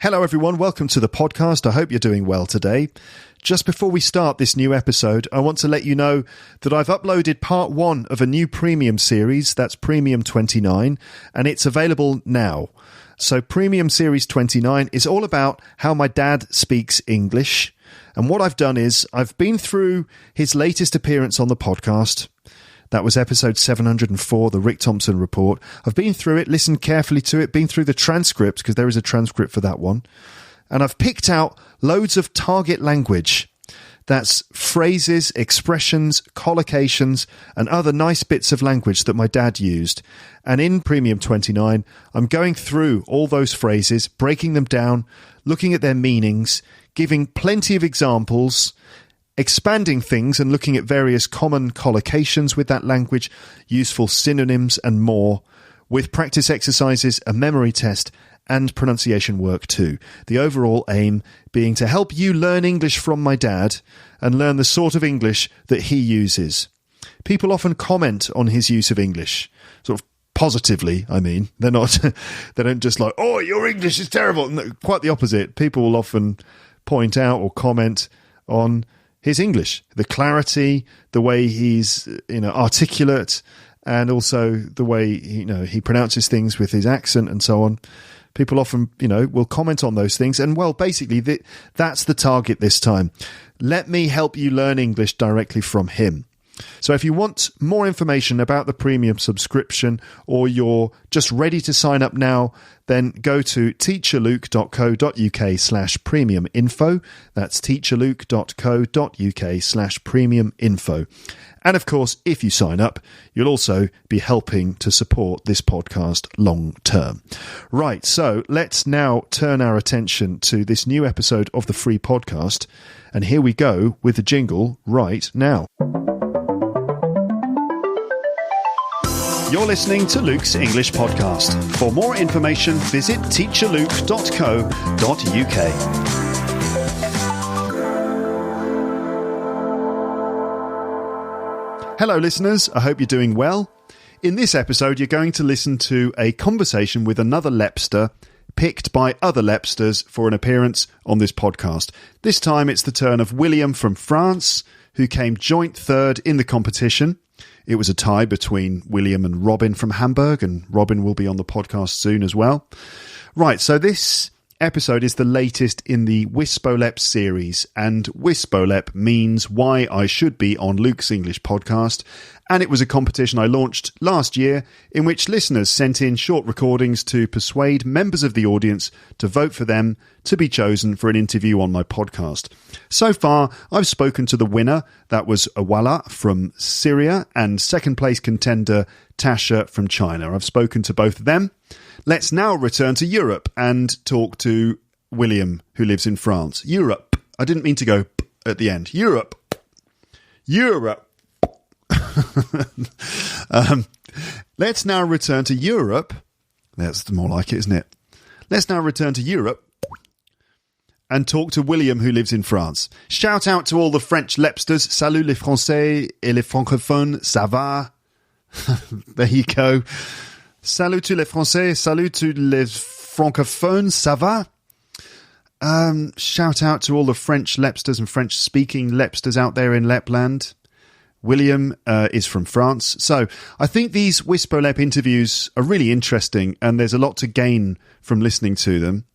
Hello everyone, welcome to the podcast. I hope you're doing well today. Just before we start this new episode, I want to let you know that I've uploaded part 1 of a new premium series, that's Premium 29, and it's available now. So Premium Series 29 is all about how my dad speaks English. And what I've done is I've been through his latest appearance on the podcast. That was episode 704, the Rick Thompson report. I've been through it, listened carefully to it, been through the transcript, because there is a transcript for that one. And I've picked out loads of target language. That's phrases, expressions, collocations, and other nice bits of language that my dad used. And in Premium 29, I'm going through all those phrases, breaking them down, looking at their meanings, giving plenty of examples, expanding things and looking at various common collocations with that language, useful synonyms and more, with practice exercises, a memory test, and pronunciation work too. The overall aim being to help you learn English from my dad and learn the sort of English that he uses. People often comment on his use of English, sort of positively, I mean. They don't just like, oh, your English is terrible. No, quite the opposite. People will often point out or comment on his English, the clarity, the way he's, articulate, and also the way, he pronounces things with his accent and so on. People often, will comment on those things. And, well, basically, that's the target this time. Let me help you learn English directly from him. So if you want more information about the premium subscription or you're just ready to sign up now, then go to teacherluke.co.uk/premium info. That's teacherluke.co.uk/premium info. And of course, if you sign up, you'll also be helping to support this podcast long term. Right, so let's now turn our attention to this new episode of the free podcast. And here we go with the jingle right now. You're listening to Luke's English Podcast. For more information, visit teacherluke.co.uk. Hello, listeners. I hope you're doing well. In this episode, you're going to listen to a conversation with another Lepster picked by other Lepsters for an appearance on this podcast. This time, it's the turn of William from France, who came joint third in the competition. It was a tie between William and Robin from Hamburg, and Robin will be on the podcast soon as well. Right, so this episode is the latest in the WISBOLEP series, and WISBOLEP means why I should be on Luke's English Podcast, and it was a competition I launched last year in which listeners sent in short recordings to persuade members of the audience to vote for them to be chosen for an interview on my podcast. So far, I've spoken to the winner, that was Awala from Syria, and second place contender Tasha from China. I've spoken to both of them. Let's now return to Europe and talk to William, who lives in France. Europe. I didn't mean to go p at the end. Europe. Let's now return to Europe. That's more like it, isn't it? Let's now return to Europe and talk to William, who lives in France. Shout out to all the French Lepsters. Salut les Français et les francophones. Ça va? There you go. Salut tous les Français. Salut tous les francophones. Ça va? Shout out to all the French Lepsters and French-speaking Lepsters out there in Lapland. William is from France. So I think these WISBOLEP interviews are really interesting, and there's a lot to gain from listening to them.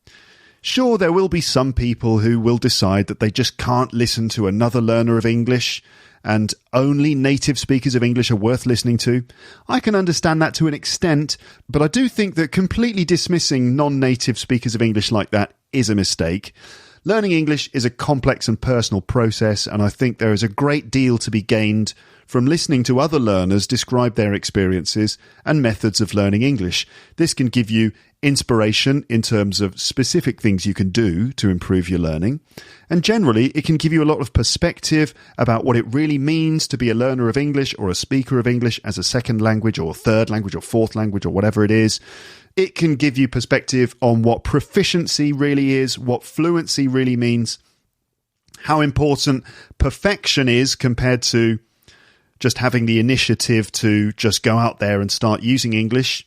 Sure, there will be some people who will decide that they just can't listen to another learner of English and only native speakers of English are worth listening to. I can understand that to an extent, but I do think that completely dismissing non-native speakers of English like that is a mistake. Learning English is a complex and personal process, and I think there is a great deal to be gained from listening to other learners describe their experiences and methods of learning English. This can give you inspiration in terms of specific things you can do to improve your learning. And generally, it can give you a lot of perspective about what it really means to be a learner of English or a speaker of English as a second language or third language or fourth language or whatever it is. It can give you perspective on what proficiency really is, what fluency really means, how important perfection is compared to just having the initiative to just go out there and start using English.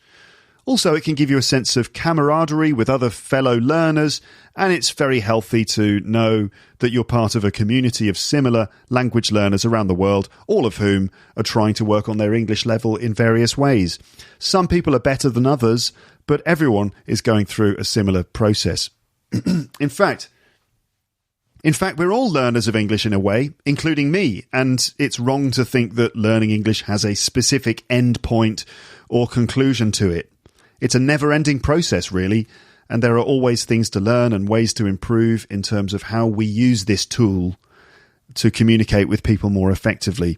Also, it can give you a sense of camaraderie with other fellow learners, and it's very healthy to know that you're part of a community of similar language learners around the world, all of whom are trying to work on their English level in various ways. Some people are better than others, but everyone is going through a similar process. In fact, we're all learners of English in a way, including me, and it's wrong to think that learning English has a specific end point or conclusion to it. It's a never-ending process, really, and there are always things to learn and ways to improve in terms of how we use this tool to communicate with people more effectively.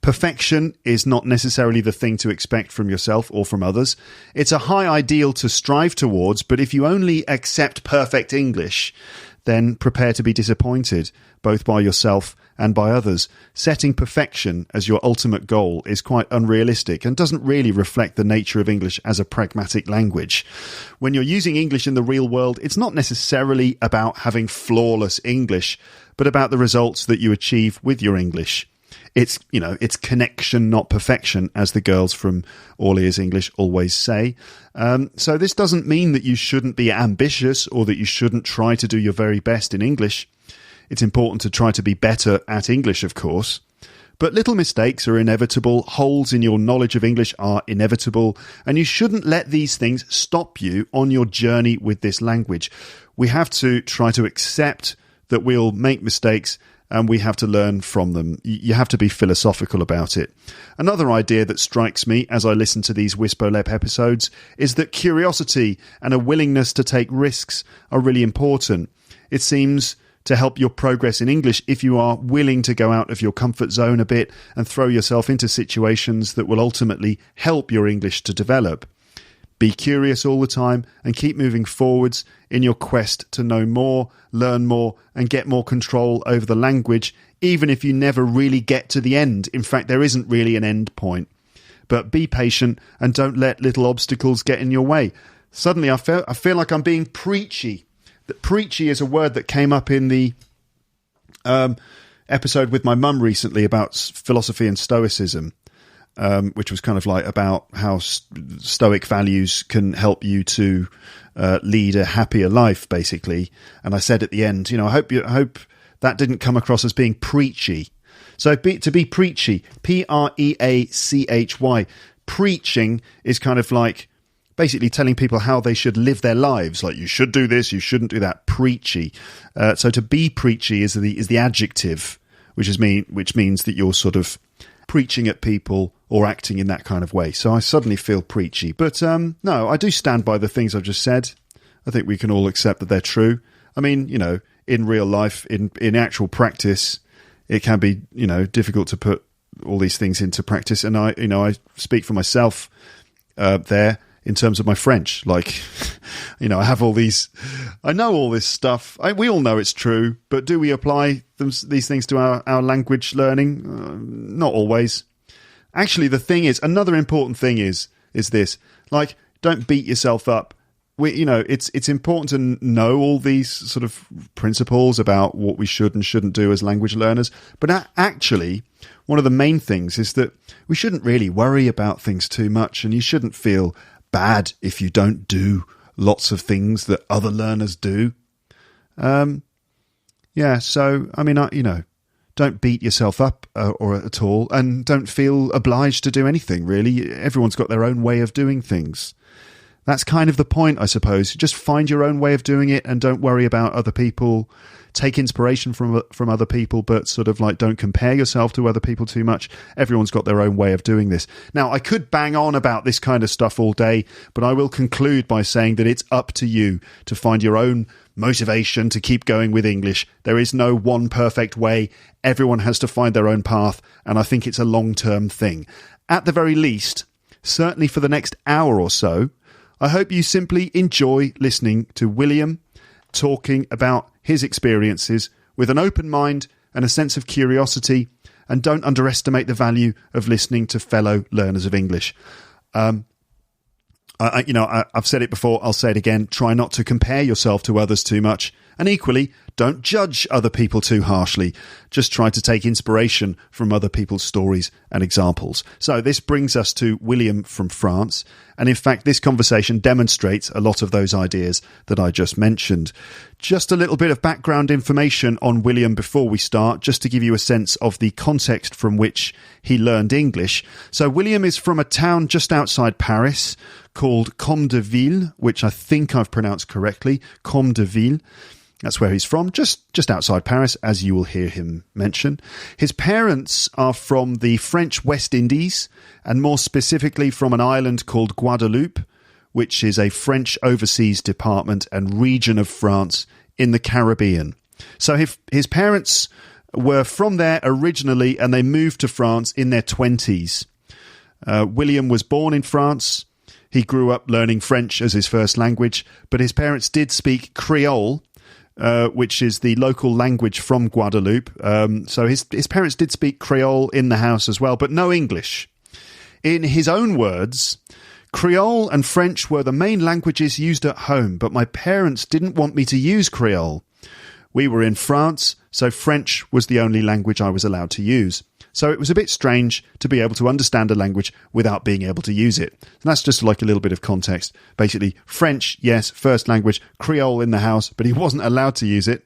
Perfection is not necessarily the thing to expect from yourself or from others. It's a high ideal to strive towards, but if you only accept perfect English, then prepare to be disappointed, both by yourself and by others. Setting perfection as your ultimate goal is quite unrealistic and doesn't really reflect the nature of English as a pragmatic language. When you're using English in the real world, it's not necessarily about having flawless English, but about the results that you achieve with your English. It's connection, not perfection, as the girls from All Ears English always say. So this doesn't mean that you shouldn't be ambitious or that you shouldn't try to do your very best in English. It's important to try to be better at English, of course. But little mistakes are inevitable, holes in your knowledge of English are inevitable, and you shouldn't let these things stop you on your journey with this language. We have to try to accept that we'll make mistakes and we have to learn from them. You have to be philosophical about it. Another idea that strikes me as I listen to these WISBOLEP episodes is that curiosity and a willingness to take risks are really important. It seems to help your progress in English if you are willing to go out of your comfort zone a bit and throw yourself into situations that will ultimately help your English to develop. Be curious all the time and keep moving forwards in your quest to know more, learn more, and get more control over the language, even if you never really get to the end. In fact, there isn't really an end point. But be patient and don't let little obstacles get in your way. Suddenly, I feel like I'm being preachy. That preachy is a word that came up in the episode with my mum recently about philosophy and stoicism. Which was kind of like about how Stoic values can help you to lead a happier life, basically. And I said at the end, I hope that didn't come across as being preachy. So to be preachy, Preachy, preaching is kind of like basically telling people how they should live their lives. Like, you should do this, you shouldn't do that. Preachy. So to be preachy is the adjective, which means that you're sort of preaching at people or acting in that kind of way. So I suddenly feel preachy. But no, I do stand by the things I've just said. I think we can all accept that they're true. I mean, in real life, in actual practice, it can be, difficult to put all these things into practice. And I speak for myself there in terms of my French. Like, I have I know all this stuff. We all know it's true, but do we apply these things to our language learning? Not always. Actually, another important thing is this, like, don't beat yourself up. It's important to know all these sort of principles about what we should and shouldn't do as language learners. But actually, one of the main things is that we shouldn't really worry about things too much, and you shouldn't feel bad if you don't do lots of things that other learners do. So, I mean, don't beat yourself up or at all, and don't feel obliged to do anything, really. Everyone's got their own way of doing things. That's kind of the point, I suppose. Just find your own way of doing it and don't worry about other people. Take inspiration from other people, but sort of like don't compare yourself to other people too much. Everyone's got their own way of doing this. Now, I could bang on about this kind of stuff all day, but I will conclude by saying that it's up to you to find your own motivation to keep going with English. There is no one perfect way. Everyone has to find their own path, and I think it's a long-term thing. At the very least, certainly for the next hour or so, I hope you simply enjoy listening to William talking about his experiences with an open mind and a sense of curiosity, and don't underestimate the value of listening to fellow learners of English. I've said it before, I'll say it again. Try not to compare yourself to others too much, And equally, don't judge other people too harshly. Just try to take inspiration from other people's stories and examples. So this brings us to William from France. And in fact, this conversation demonstrates a lot of those ideas that I just mentioned. Just a little bit of background information on William before we start, just to give you a sense of the context from which he learned English. So William is from a town just outside Paris called Combe de Ville, which I think I've pronounced correctly, Combe de Ville. That's where he's from, just outside Paris, as you will hear him mention. His parents are from the French West Indies, and more specifically from an island called Guadeloupe, which is a French overseas department and region of France in the Caribbean. So his parents were from there originally, and they moved to France in their 20s. William was born in France. He grew up learning French as his first language, but his parents did speak Creole, which is the local language from Guadeloupe. So his parents did speak Creole in the house as well, but no English. In his own words, Creole and French were the main languages used at home, but my parents didn't want me to use Creole. We were in France, so French was the only language I was allowed to use. So it was a bit strange to be able to understand a language without being able to use it. And that's just like a little bit of context. Basically, French, yes, first language, Creole in the house, but he wasn't allowed to use it.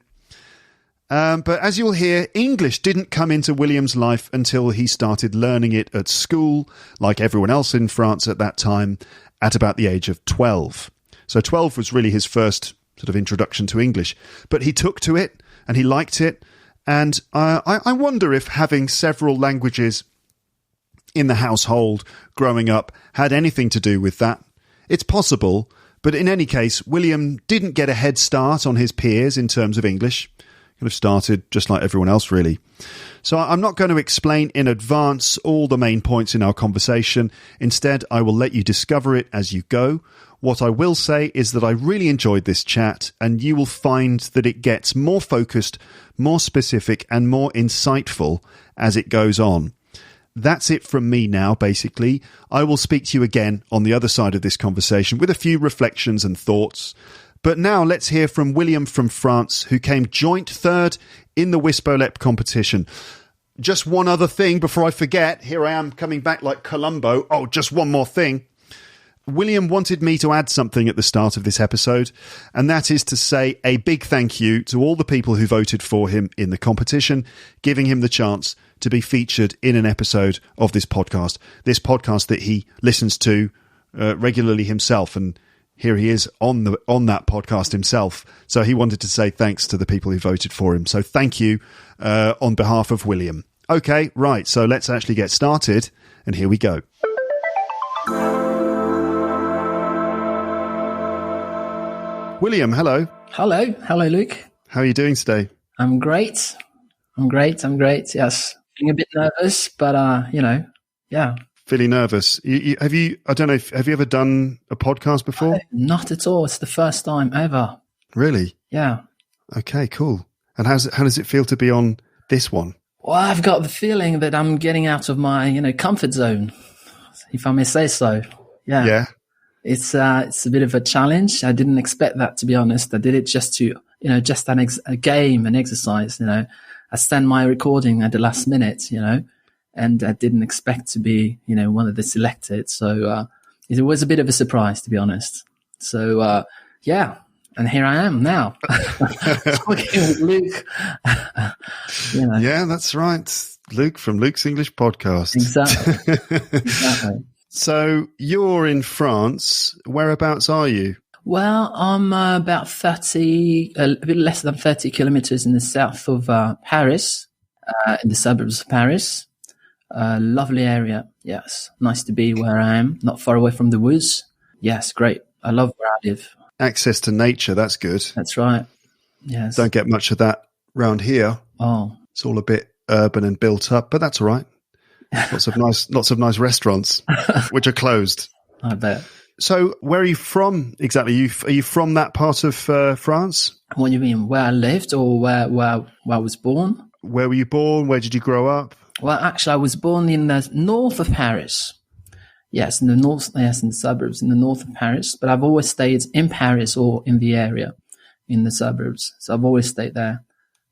But as you'll hear, English didn't come into William's life until he started learning it at school, like everyone else in France at that time, at about the age of 12. So 12 was really his first sort of introduction to English. But he took to it, and he liked it. And I wonder if having several languages in the household growing up had anything to do with that. It's possible, but in any case, William didn't get a head start on his peers in terms of English. Could have started just like everyone else, really. So I'm not going to explain in advance all the main points in our conversation. Instead, I will let you discover it as you go. What I will say is that I really enjoyed this chat, and you will find that it gets more focused, more specific, and more insightful as it goes on. That's it from me now, basically. I will speak to you again on the other side of this conversation with a few reflections and thoughts. But now let's hear from William from France, who came joint third in the WISBOLEP competition. Just one other thing before I forget. Here I am coming back like Columbo. Oh, just one more thing. William wanted me to add something at the start of this episode, and that is to say a big thank you to all the people who voted for him in the competition, giving him the chance to be featured in an episode of this podcast that he listens to regularly himself, and here he is on that podcast himself. So he wanted to say thanks to the people who voted for him. So thank you on behalf of William. Okay, right, so let's actually get started, and here we go. William, hello. Hello, Luke. How are you doing today? I'm great. Yes, being a bit nervous, but yeah. Feeling nervous. Have you ever done a podcast before? Not at all. It's the first time ever. Really? Yeah. Okay, cool. And how does it feel to be on this one? Well, I've got the feeling that I'm getting out of my comfort zone, if I may say so. Yeah. Yeah. It's a bit of a challenge. I didn't expect that, to be honest. I did it just to, just a game, an exercise, I sent my recording at the last minute, and I didn't expect to be, one of the selected. So, it was a bit of a surprise, to be honest. So, yeah. And here I am now talking with Luke. Yeah, that's right. Luke from Luke's English Podcast. Exactly. So you're in France. Whereabouts are you? Well, I'm about a bit less than 30 kilometers in the south of Paris, in the suburbs of Paris. Lovely area. Yes. Nice to be where I am, not far away from the woods. Yes, great. I love where I live. Access to nature. That's good. That's right. Yes. Don't get much of that round here. Oh. It's all a bit urban and built up, but that's all right. Lots of nice restaurants, which are closed. I bet. So, where are you from exactly? Are you from that part of France? What do you mean? Where I lived or where I was born? Where were you born? Where did you grow up? Well, actually, I was born in the north of Paris. Yes, in the north. Yes, in the suburbs in the north of Paris. But I've always stayed in Paris or in the area. in the suburbs. So I've always stayed there.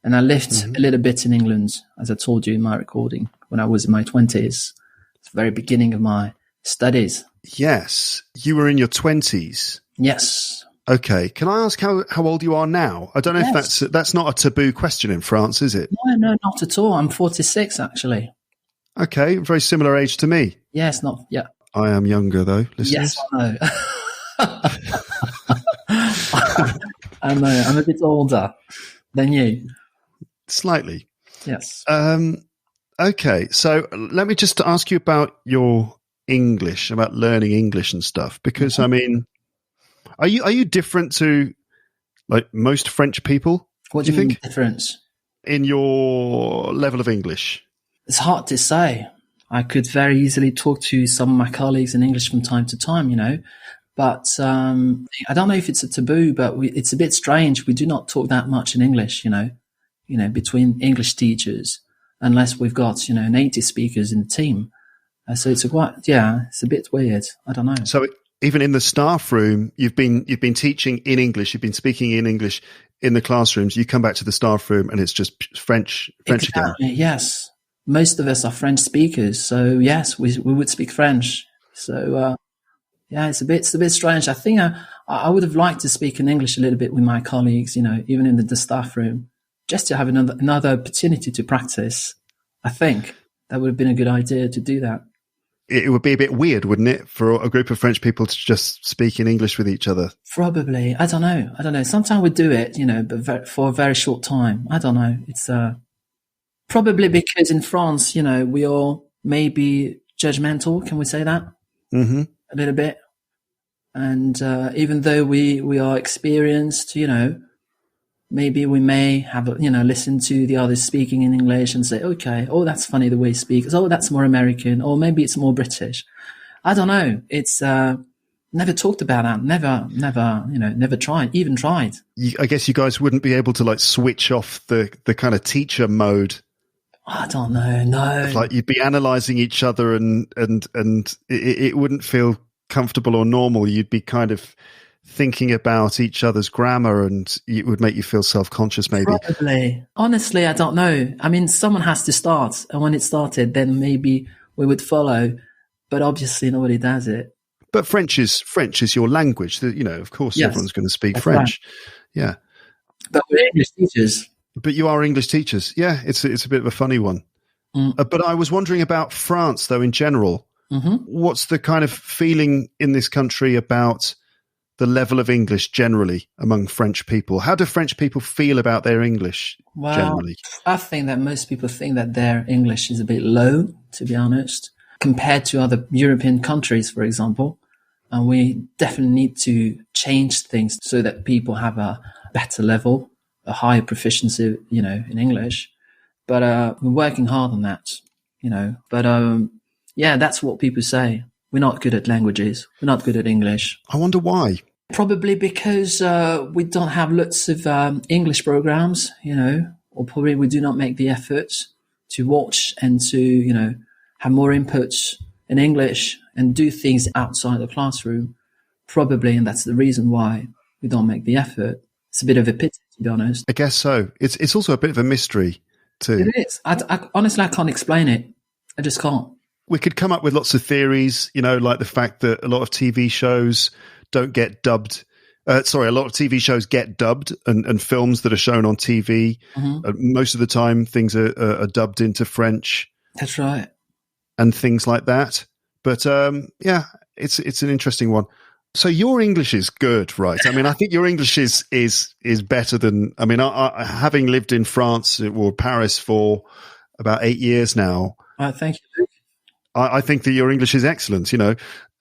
And I lived a little bit in England, as I told you in my recording, when I was in my 20s. It's the very beginning of my studies. Yes. You were in your 20s. Yes. Okay. Can I ask how old you are now? I don't know if that's not a taboo question in France, is it? No, not at all. I'm 46, actually. Okay. Very similar age to me. Yes, not, yeah. I am younger, though, listeners. Yes, I know. I know. I'm a bit older than you. Slightly. Yes. Okay. So let me just ask you about your English, about learning English and stuff, because I mean, are you different to like most French people? What do you think? Difference in your level of English? It's hard to say. I could very easily talk to some of my colleagues in English from time to time, but I don't know if it's a taboo, but it's a bit strange. We do not talk that much in English, between English teachers, unless we've got, native speakers in the team. So it's it's a bit weird. I don't know. So even in the staff room, you've been teaching in English, you've been speaking in English in the classrooms. You come back to the staff room and it's just French again. Yes. Most of us are French speakers, so yes, we would speak French. So it's a bit strange. I think I would have liked to speak in English a little bit with my colleagues, even in the staff room, just to have another opportunity to practice. I think that would have been a good idea to do that. It would be a bit weird, wouldn't it, for a group of French people to just speak in English with each other? Probably. I don't know. Sometimes we do it, but for a very short time. I don't know. It's probably because in France, we all maybe judgmental. Can we say that? Mm-hmm. A little bit. And even though we are experienced, maybe we may have, listen to the others speaking in English and say, okay, oh, that's funny the way he speaks. Oh, that's more American. Or maybe it's more British. I don't know. It's never talked about that. Never tried, even tried. I guess you guys wouldn't be able to like switch off the kind of teacher mode. I don't know. No. Like you'd be analysing each other and it wouldn't feel comfortable or normal. You'd be kind of thinking about each other's grammar and it would make you feel self-conscious maybe. Probably. Honestly, I don't know. I mean, someone has to start. And when it started, then maybe we would follow. But obviously nobody does it. But French is your language. Of course, everyone's going to speak French. Right. Yeah. But we're English teachers. But you are English teachers. Yeah, it's a bit of a funny one. But I was wondering about France, though, in general. Mm-hmm. What's the kind of feeling in this country about the level of English generally among French people? How do French people feel about their English generally? I think that most people think that their English is a bit low, to be honest, compared to other European countries, for example. And we definitely need to change things so that people have a better level, a higher proficiency, in English. But we're working hard on that, But that's what people say. We're not good at languages. We're not good at English. I wonder why. Probably because we don't have lots of English programs, or probably we do not make the effort to watch and to, have more inputs in English and do things outside the classroom. Probably, and that's the reason why we don't make the effort. It's a bit of a pity, to be honest. I guess so. It's also a bit of a mystery too. It is. Honestly, I can't explain it. I just can't. We could come up with lots of theories, like the fact that a lot of TV shows don't get dubbed. A lot of TV shows get dubbed and films that are shown on TV. Mm-hmm. Most of the time, things are dubbed into French. That's right. And things like that. But it's an interesting one. So your English is good, right? I mean, I think your English is better than. I mean, I having lived in France or Paris for about 8 years now. Thank you. I think that your English is excellent.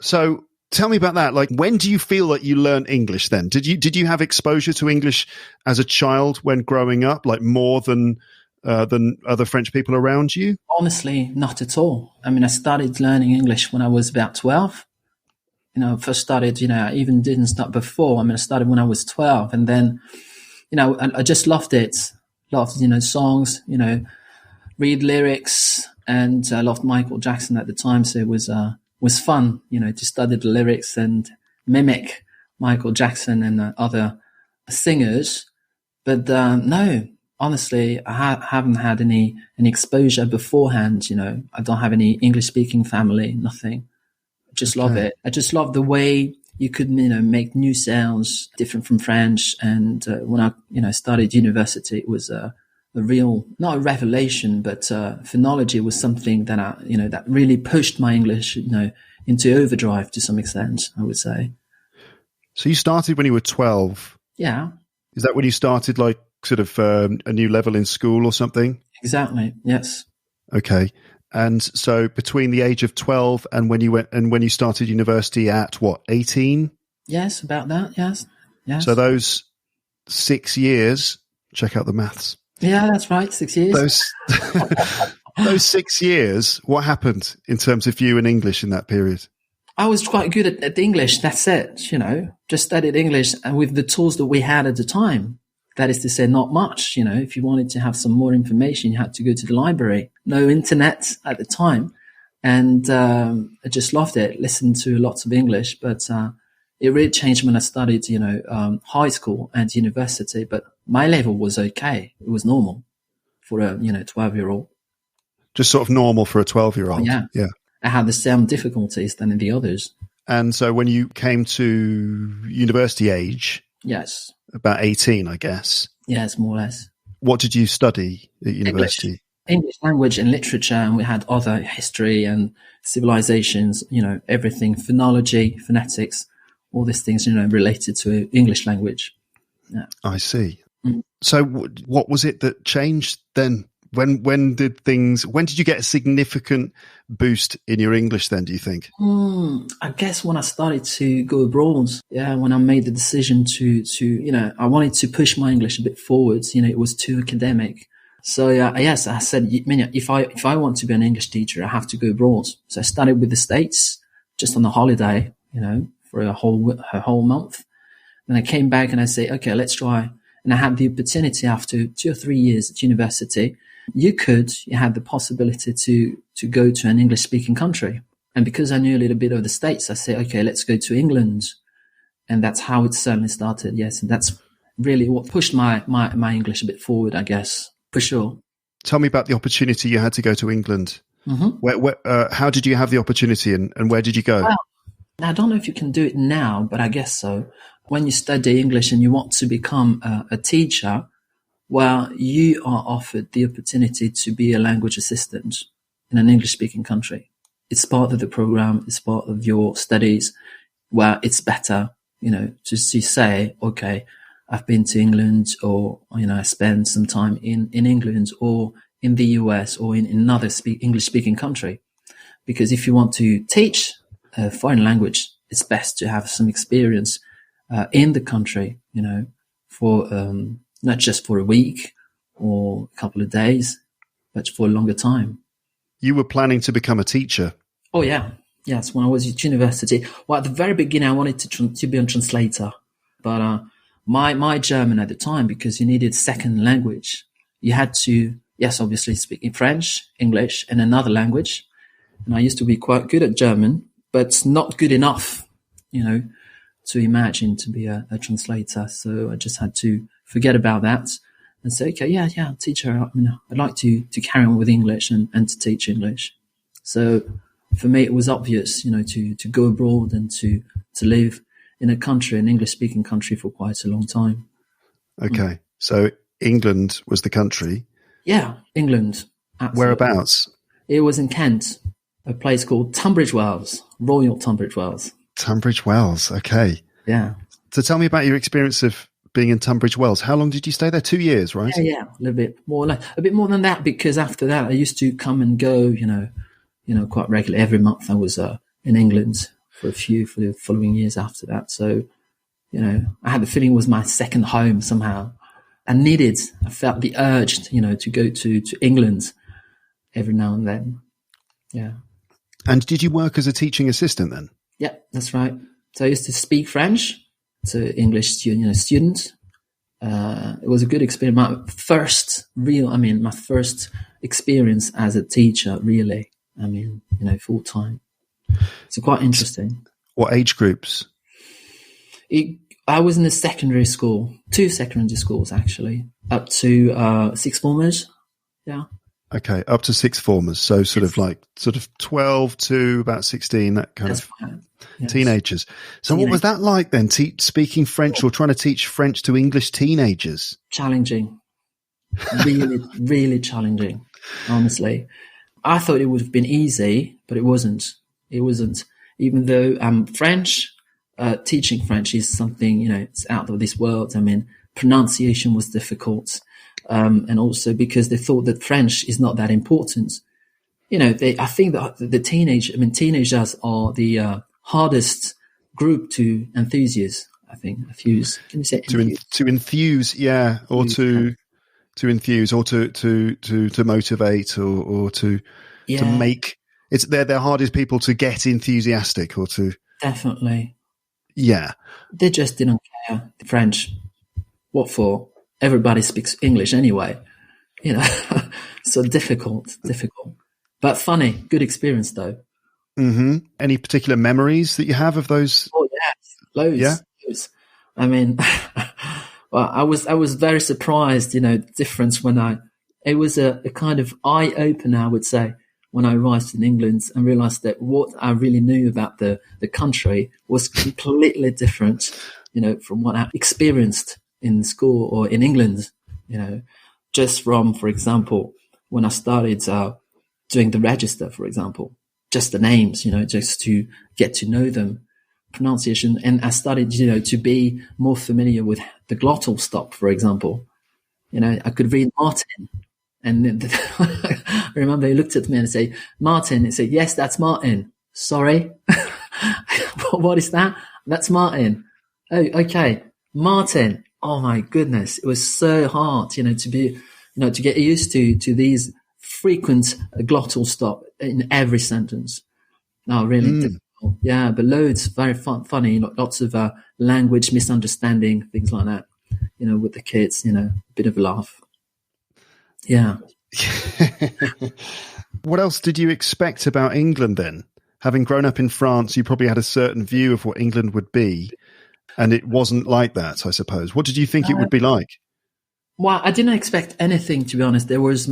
So tell me about that. Like, when do you feel that you learn English? Then did you have exposure to English as a child when growing up, like more than other French people around you? Honestly, not at all. I mean, I started learning English when I was about 12. First started, I even didn't start before. I mean, I started when I was 12 and then, I just loved it. Loved, songs, read lyrics, and I loved Michael Jackson at the time. So it was fun, to study the lyrics and mimic Michael Jackson and other singers, but no, honestly, I haven't had any exposure beforehand. I don't have any English speaking family, nothing. Just love it. I just love the way you could, make new sounds different from French. And when I, started university, it was a real, not a revelation, but phonology was something that that really pushed my English, into overdrive to some extent, I would say. So you started when you were 12. Yeah. Is that when you started, like, sort of a new level in school or something? Exactly. Yes. Okay. And so between the age of 12 and when you started university at what, 18? Yes, about that. Yes. Yes. So those 6 years, check out the maths. Yeah, that's right. 6 years. Those 6 years, what happened in terms of you and English in that period? I was quite good at English. That's it. Just studied English and with the tools that we had at the time. That is to say, not much. If you wanted to have some more information, you had to go to the library. No internet at the time. And I just loved it. Listened to lots of English. But it really changed when I studied, high school and university. But my level was okay. It was normal for a, 12-year-old. Just sort of normal for a 12-year-old. Yeah. I had the same difficulties than in the others. And so when you came to university age, yes, about 18, I guess. Yes, more or less. What did you study at university? English language and literature, and we had other history and civilizations, everything, phonology, phonetics, all these things, related to English language. Yeah. I see. Mm. So what was it that changed then? When did you get a significant boost in your English then, do you think? I guess when I started to go abroad, when I made the decision to I wanted to push my English a bit forwards, it was too academic. So yes, I said, if I want to be an English teacher, I have to go abroad. So I started with the States just on a holiday, for a whole month. Then I came back and I said, okay, let's try. And I had the opportunity after 2 or 3 years at university. You had the possibility to go to an English speaking country. And because I knew a little bit of the States, I said, okay, let's go to England. And that's how it certainly started. Yes. And that's really what pushed my English a bit forward, I guess, for sure. Tell me about the opportunity you had to go to England. Mm-hmm. How did you have the opportunity and where did you go? Well, I don't know if you can do it now, but I guess so. When you study English and you want to become a teacher, well, you are offered the opportunity to be a language assistant in an English-speaking country. It's part of the program. It's part of your studies. Well, it's better, to say, okay, I've been to England, or, I spent some time in England or in the US or in another English-speaking country. Because if you want to teach a foreign language, it's best to have some experience in the country, for not just for a week or a couple of days, but for a longer time. You were planning to become a teacher? Oh, yeah. Yes, when I was at university. Well, at the very beginning, I wanted to be a translator. But my German at the time, because you needed second language, you had to, yes, obviously speak in French, English, and another language. And I used to be quite good at German, but not good enough, to imagine to be a translator. So I just had to forget about that and say, okay, yeah, teacher, I'd like to carry on with English and to teach English. So for me, it was obvious, to go abroad and to live in a country, an English-speaking country, for quite a long time. Okay. So England was the country? Yeah, England. Absolutely. Whereabouts? It was in Kent, a place called Tunbridge Wells, Royal Tunbridge Wells. Tunbridge Wells, okay. Yeah. So tell me about your experience of being in Tunbridge Wells. How long did you stay there? 2 years, right? Yeah, a little bit more, a bit more than that, because after that I used to come and go, quite regularly. Every month I was in England for the following years after that. So, I had the feeling it was my second home somehow. I felt the urge, to go to England every now and then. Yeah. And did you work as a teaching assistant then? Yeah, that's right. So I used to speak French to English students. It was a good experience. My first experience as a teacher, really. Full time. So quite interesting. What age groups? I was in a secondary school, 2 secondary schools actually, up to sixth formers. Yeah. Okay, up to sixth formers. So sort of 12 to about 16, that kind That's of right. Yes. teenagers. So what was that like then, speaking French or trying to teach French to English teenagers? Challenging. Really, really challenging, honestly. I thought it would have been easy, but it wasn't. It wasn't. Even though French, teaching French is something, it's out of this world. I mean, pronunciation was difficult. And also because they thought that French is not that important. I think that teenagers are the hardest group to enthuse. Can you say to enthuse, yeah, or to enthuse, or to motivate, or to make. They're the hardest people to get enthusiastic or to. Definitely. Yeah. They just didn't care. French. What for? Everybody speaks English anyway. So difficult. But funny. Good experience though. Mm-hmm. Any particular memories that you have of those? Oh, yes. Loads. Yeah. Loads. I mean, well, I was very surprised, difference it was a kind of eye opener, I would say, when I arrived in England and realized that what I really knew about the country was completely different, from what I experienced in school or in England, just from, for example, when I started doing the register, for example, just the names, just to get to know them, pronunciation. And I started, to be more familiar with the glottal stop, for example. I could read Martin. And I remember he looked at me and said, Martin. He said, yes, that's Martin. Sorry. What is that? That's Martin. Oh, okay. Martin. Oh my goodness. It was so hard, to be, to get used to these frequent glottal stop in every sentence. No, really difficult. Yeah, but loads, very funny, lots of language misunderstanding, things like that, with the kids, a bit of a laugh. Yeah. What else did you expect about England then? Having grown up in France, you probably had a certain view of what England would be, and it wasn't like that, I suppose. What did you think it would be like? Well, I didn't expect anything, to be honest. There was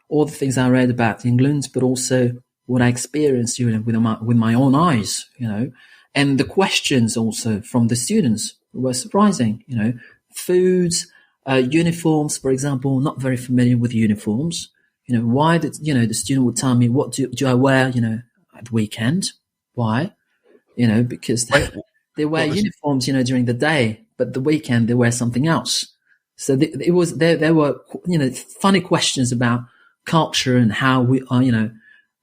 all the things I read about England, but also what I experienced, with my own eyes, and the questions also from the students were surprising, foods, uniforms, for example, not very familiar with uniforms. Why did, the student would tell me, what do I wear, at the weekend? Why? Because they wear uniforms, during the day, but the weekend they wear something else. So there were, funny questions about culture and how we are,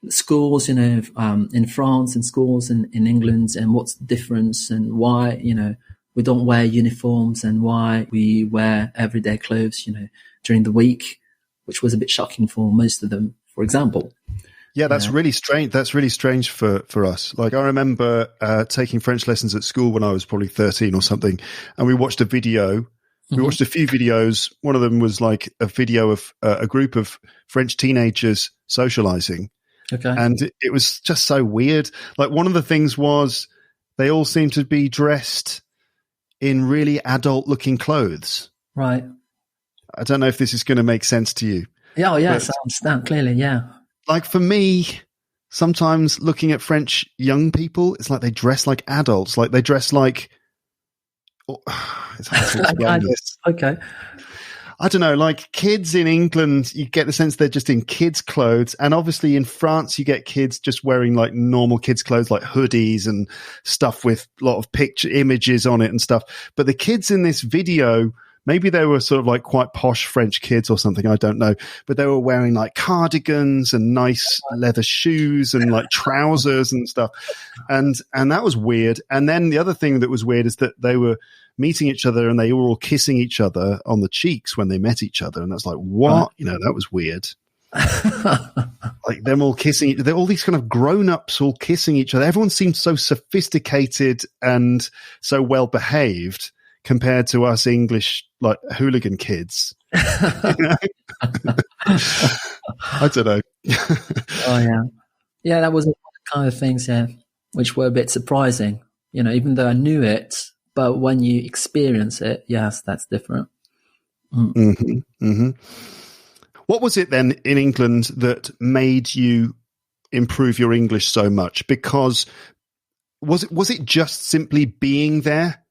schools, in France and schools in England, and what's the difference and why, we don't wear uniforms and why we wear everyday clothes, during the week, which was a bit shocking for most of them, for example. Yeah, that's really strange. That's really strange for us. Like, I remember taking French lessons at school when I was probably 13 or something, and we watched a video. We watched a few videos. One of them was like a video of a group of French teenagers socializing. Okay. And it was just so weird. Like, one of the things was they all seemed to be dressed in really adult-looking clothes. Right. I don't know if this is going to make sense to you. Yeah, yes, I understand clearly, yeah. Like, for me, sometimes looking at French young people, it's like they dress like adults. Like, they dress like... it's hard to explain this. Okay. I don't know, like kids in England, you get the sense they're just in kids' clothes. And obviously in France, you get kids just wearing like normal kids' clothes, like hoodies and stuff with a lot of picture images on it and stuff. But the kids in this video, maybe they were sort of like quite posh French kids or something, I don't know. But they were wearing like cardigans and nice leather shoes and like trousers and stuff. And that was weird. And then the other thing that was weird is that they were meeting each other and they were all kissing each other on the cheeks when they met each other. And that's like, what? That was weird. Like them all kissing, they're all these kind of grown-ups all kissing each other. Everyone seemed so sophisticated and so well behaved compared to us English, like hooligan kids. I don't know. Oh yeah. Yeah, that was one of the kind of things, which were a bit surprising, even though I knew it. But when you experience it, yes, that's different. Mm-hmm. Mm-hmm. What was it then in England that made you improve your English so much? Because was it just simply being there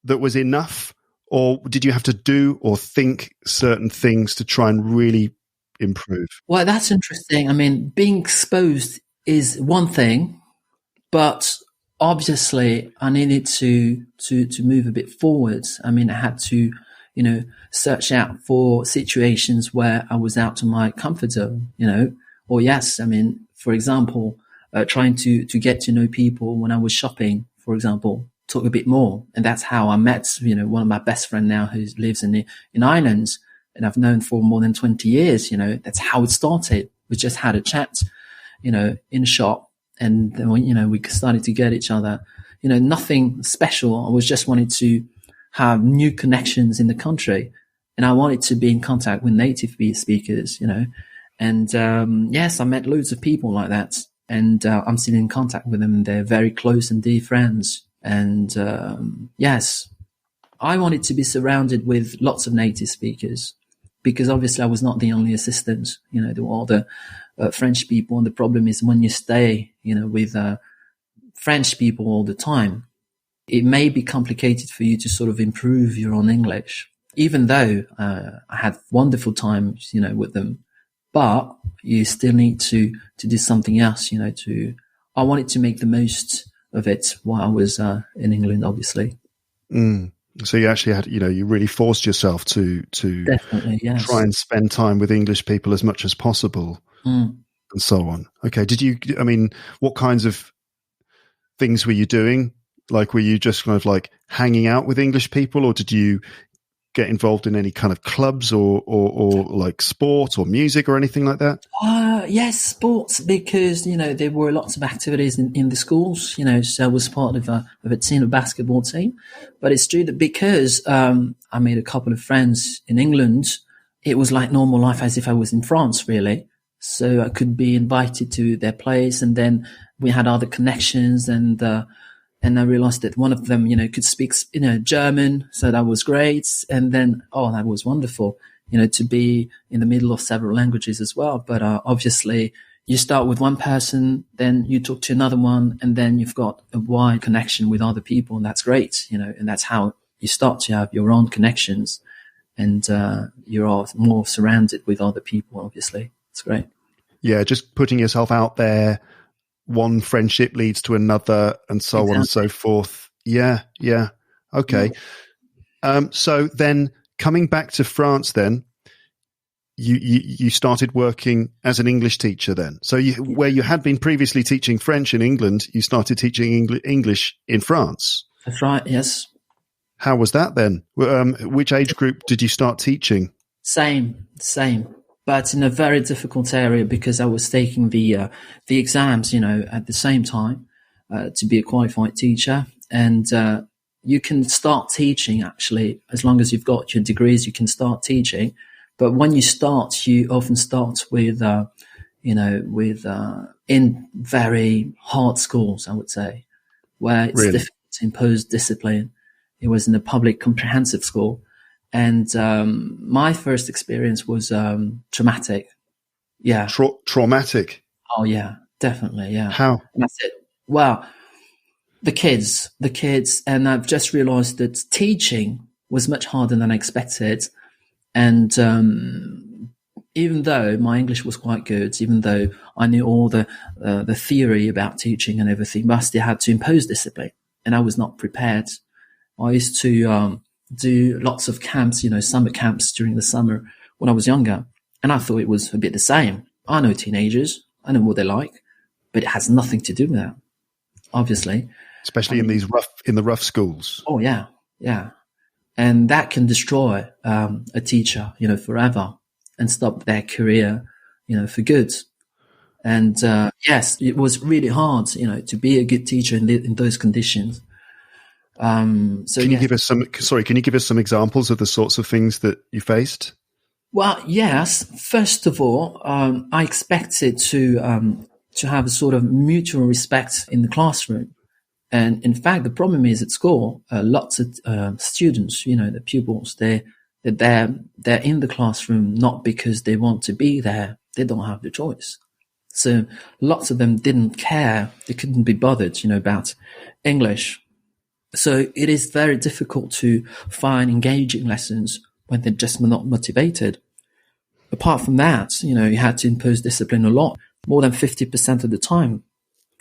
that was enough, or did you have to do or think certain things to try and really improve? Well, that's interesting. I mean, being exposed is one thing, but obviously I needed to move a bit forward. I mean, I had to, search out for situations where I was out of my comfort zone, or yes, I mean, for example, trying to get to know people when I was shopping, for example, talk a bit more. And that's how I met, one of my best friends now who lives in Ireland, and I've known for more than 20 years, that's how it started. We just had a chat, in a shop, and then, we started to get each other, nothing special. I was just wanted to have new connections in the country, and I wanted to be in contact with native speakers, and, yes, I met loads of people like that, and, I'm still in contact with them. They're very close and dear friends. And, yes, I wanted to be surrounded with lots of native speakers, because obviously I was not the only assistant, there were all the French people. And the problem is when you stay, with French people all the time, it may be complicated for you to sort of improve your own English, even though I had wonderful times, with them. But you still need to do something else, I wanted to make the most of it while I was in England, obviously. Mm. So you actually had, you really forced yourself to definitely, yes, try and spend time with English people as much as possible, and so on. Okay. What kinds of things were you doing? Like, were you just kind of like hanging out with English people, or did you get involved in any kind of clubs or like sport or music or anything like that? Yes, sports, because, there were lots of activities in the schools, so I was part of a team, a basketball team. But it's true that because I made a couple of friends in England, it was like normal life as if I was in France, really. So I could be invited to their place, and then we had other connections, and I realized that one of them, could speak, German. So that was great. And then, that was wonderful, to be in the middle of several languages as well. But, obviously you start with one person, then you talk to another one, and then you've got a wide connection with other people. And that's great, and that's how you start to have your own connections, and, you're more surrounded with other people, obviously. It's great. Yeah. Just putting yourself out there. One friendship leads to another, and so on and so forth. Yeah. Yeah. Okay. Yeah. So then coming back to France, then you started working as an English teacher then. So where you had been previously teaching French in England, you started teaching English in France. That's right. Yes. How was that then? Which age group did you start teaching? Same. But in a very difficult area, because I was taking the exams, at the same time, to be a qualified teacher. And, you can start teaching, actually, as long as you've got your degrees, you can start teaching. But when you start, you often start with, in very hard schools, I would say, where it's really difficult to impose discipline. It was in a public comprehensive school. And my first experience was traumatic. Yeah. Traumatic? Oh, yeah, definitely, yeah. How? And that's it. Well, the kids, and I've just realized that teaching was much harder than I expected. And even though my English was quite good, even though I knew all the theory about teaching and everything, but I still had to impose discipline, and I was not prepared. I used to do lots of camps, summer camps during the summer when I was younger. And I thought it was a bit the same. I know teenagers. I know what they're like, but it has nothing to do with that, obviously. Especially in the rough schools. Oh, yeah. Yeah. And that can destroy, a teacher, forever, and stop their career, for good. And, yes, it was really hard, to be a good teacher in those conditions. Can you give us some examples of the sorts of things that you faced? Well, yes. First of all, I expected to have a sort of mutual respect in the classroom. And in fact, the problem is at school, lots of students, the pupils, they're in the classroom not because they want to be there. They don't have the choice. So lots of them didn't care. They couldn't be bothered, about English. So it is very difficult to find engaging lessons when they're just not motivated. Apart from that, you had to impose discipline a lot, more than 50% of the time.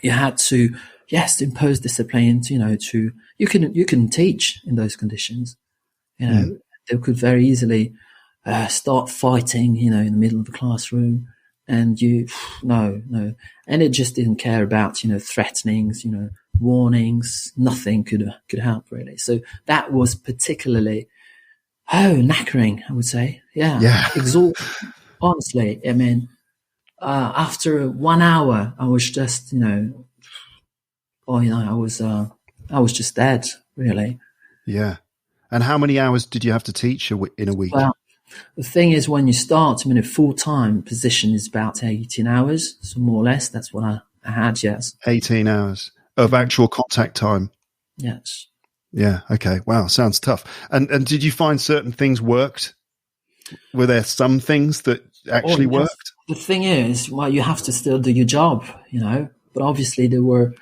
You had to, yes, impose discipline, you couldn't teach in those conditions. They could very easily start fighting, in the middle of the classroom, and no. And it just didn't care about, threatenings, warnings, nothing could help really. So that was particularly, knackering, I would say. Yeah. Exhausting. Honestly, I mean, after 1 hour, I was just, I was just dead, really. Yeah. And how many hours did you have to teach in a week? Well, the thing is, when you start, a full-time position is about 18 hours, so more or less. That's what I had, yes. 18 hours of actual contact time. Yes. Yeah. Okay. Wow. Sounds tough. And did you find certain things worked? Were there some things that actually worked? The thing is, you have to still do your job, but obviously there were,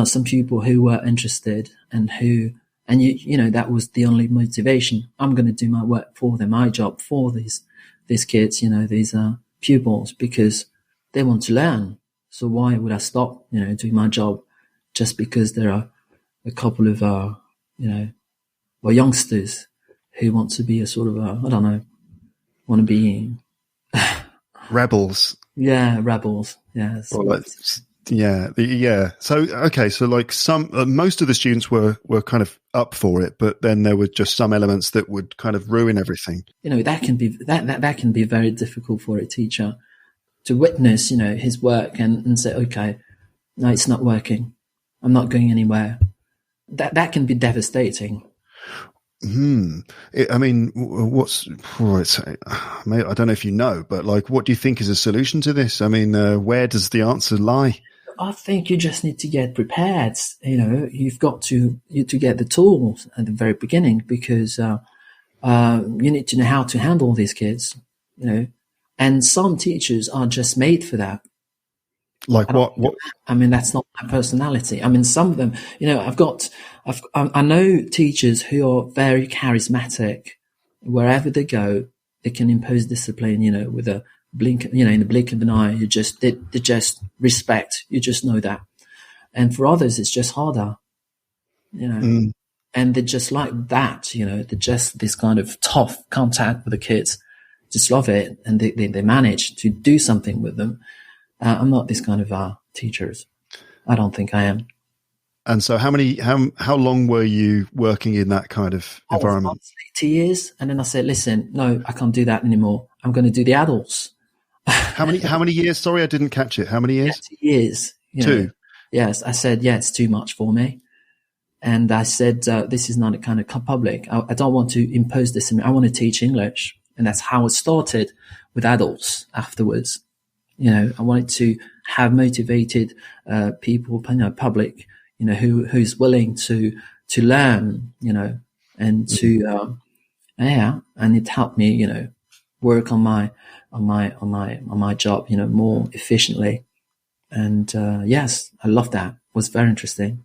some people who were interested and that was the only motivation. I'm going to do my work for them, my job for these kids, these pupils, because they want to learn. So why would I stop, doing my job just because there are a couple of, youngsters who want to be a sort of, want to be rebels. Yeah, rebels. Yes. Yeah. So, okay. So like most of the students were kind of up for it, but then there were just some elements that would kind of ruin everything. That can be very difficult for a teacher to witness, his work and say, okay, no, it's not working. I'm not going anywhere. That can be devastating. I mean, I don't know if you know, but like, what do you think is a solution to this? I mean, where does the answer lie? I think you just need to get prepared. You've got to get the tools at the very beginning, because you need to know how to handle these kids. And some teachers are just made for that. Like what? I mean, that's not my personality. I mean, some of them, I know teachers who are very charismatic. Wherever they go, they can impose discipline, with a blink, in the blink of an eye. They just respect. You just know that. And for others, it's just harder, and they just like that, they're just this kind of tough contact with the kids, just love it. And they manage to do something with them. I'm not this kind of teachers. I don't think I am. And so how long were you working in that kind of environment? 2 years. And then I said, listen, no, I can't do that anymore. I'm going to do the adults. How many years? Sorry, I didn't catch it. How many years? 2 years. 2. Yes. I said, it's too much for me. And I said, this is not a kind of public. I don't want to impose this. I want to teach English. And that's how it started with adults afterwards. I wanted to have motivated people, public, who's willing to learn, and to and it helped me, work on my job, more efficiently. And yes, I love that. It was very interesting.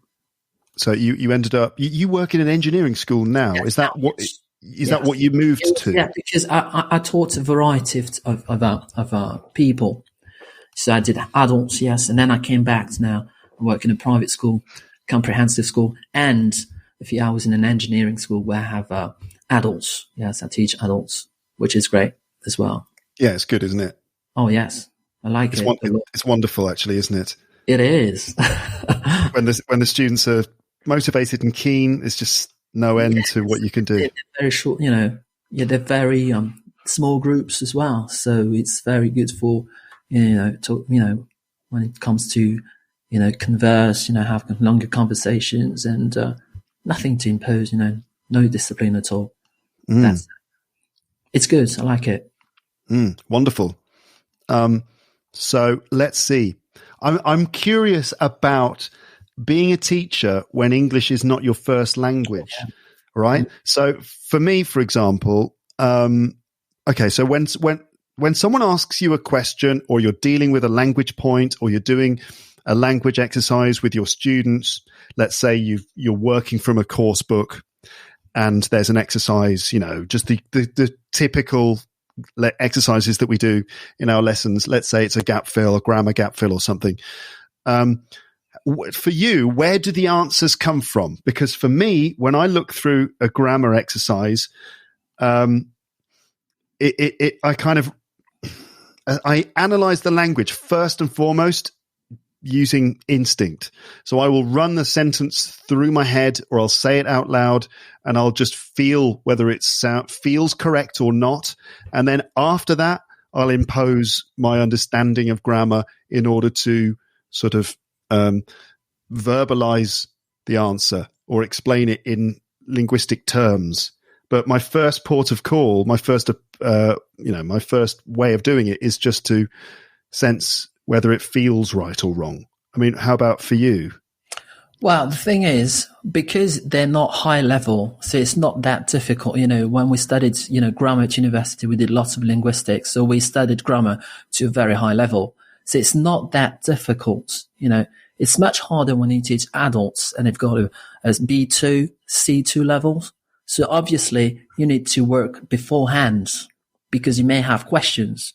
So you ended up you work in an engineering school now. Yes, is that what? Is that what you moved to? Yeah, because I taught a variety of people. So I did adults, yes, and then I came back to now I work in a private school, comprehensive school, and a few hours in an engineering school where I have adults. Yes, I teach adults, which is great as well. Yeah, it's good, isn't it? Oh, yes. I like it. It's wonderful, actually, isn't it? It is. when the students are motivated and keen, it's just no end to what you can do. They're very short, they're very small groups as well. So it's very good for, when it comes to, converse, have longer conversations and nothing to impose, no discipline at all. It's good. I like it. Wonderful. So let's see. I'm curious about being a teacher when English is not your first language, right? Mm-hmm. So for me, for example, okay, so when someone asks you a question, or you're dealing with a language point, or you're doing a language exercise with your students, let's say you're working from a course book and there's an exercise, just the typical exercises that we do in our lessons. Let's say it's a gap fill, a grammar gap fill or something. For you, where do the answers come from? Because for me, when I look through a grammar exercise, I analyze the language first and foremost using instinct. So I will run the sentence through my head, or I'll say it out loud, and I'll just feel whether it feels correct or not. And then after that, I'll impose my understanding of grammar in order to sort of verbalize the answer or explain it in linguistic terms. But my first port of call, my first way of doing it is just to sense whether it feels right or wrong. I mean, how about for you? Well, the thing is, because they're not high level, so it's not that difficult. When we studied, grammar at university, we did lots of linguistics. So we studied grammar to a very high level. So it's not that difficult. It's much harder when you teach adults and they've got as B2, C2 levels. So obviously you need to work beforehand because you may have questions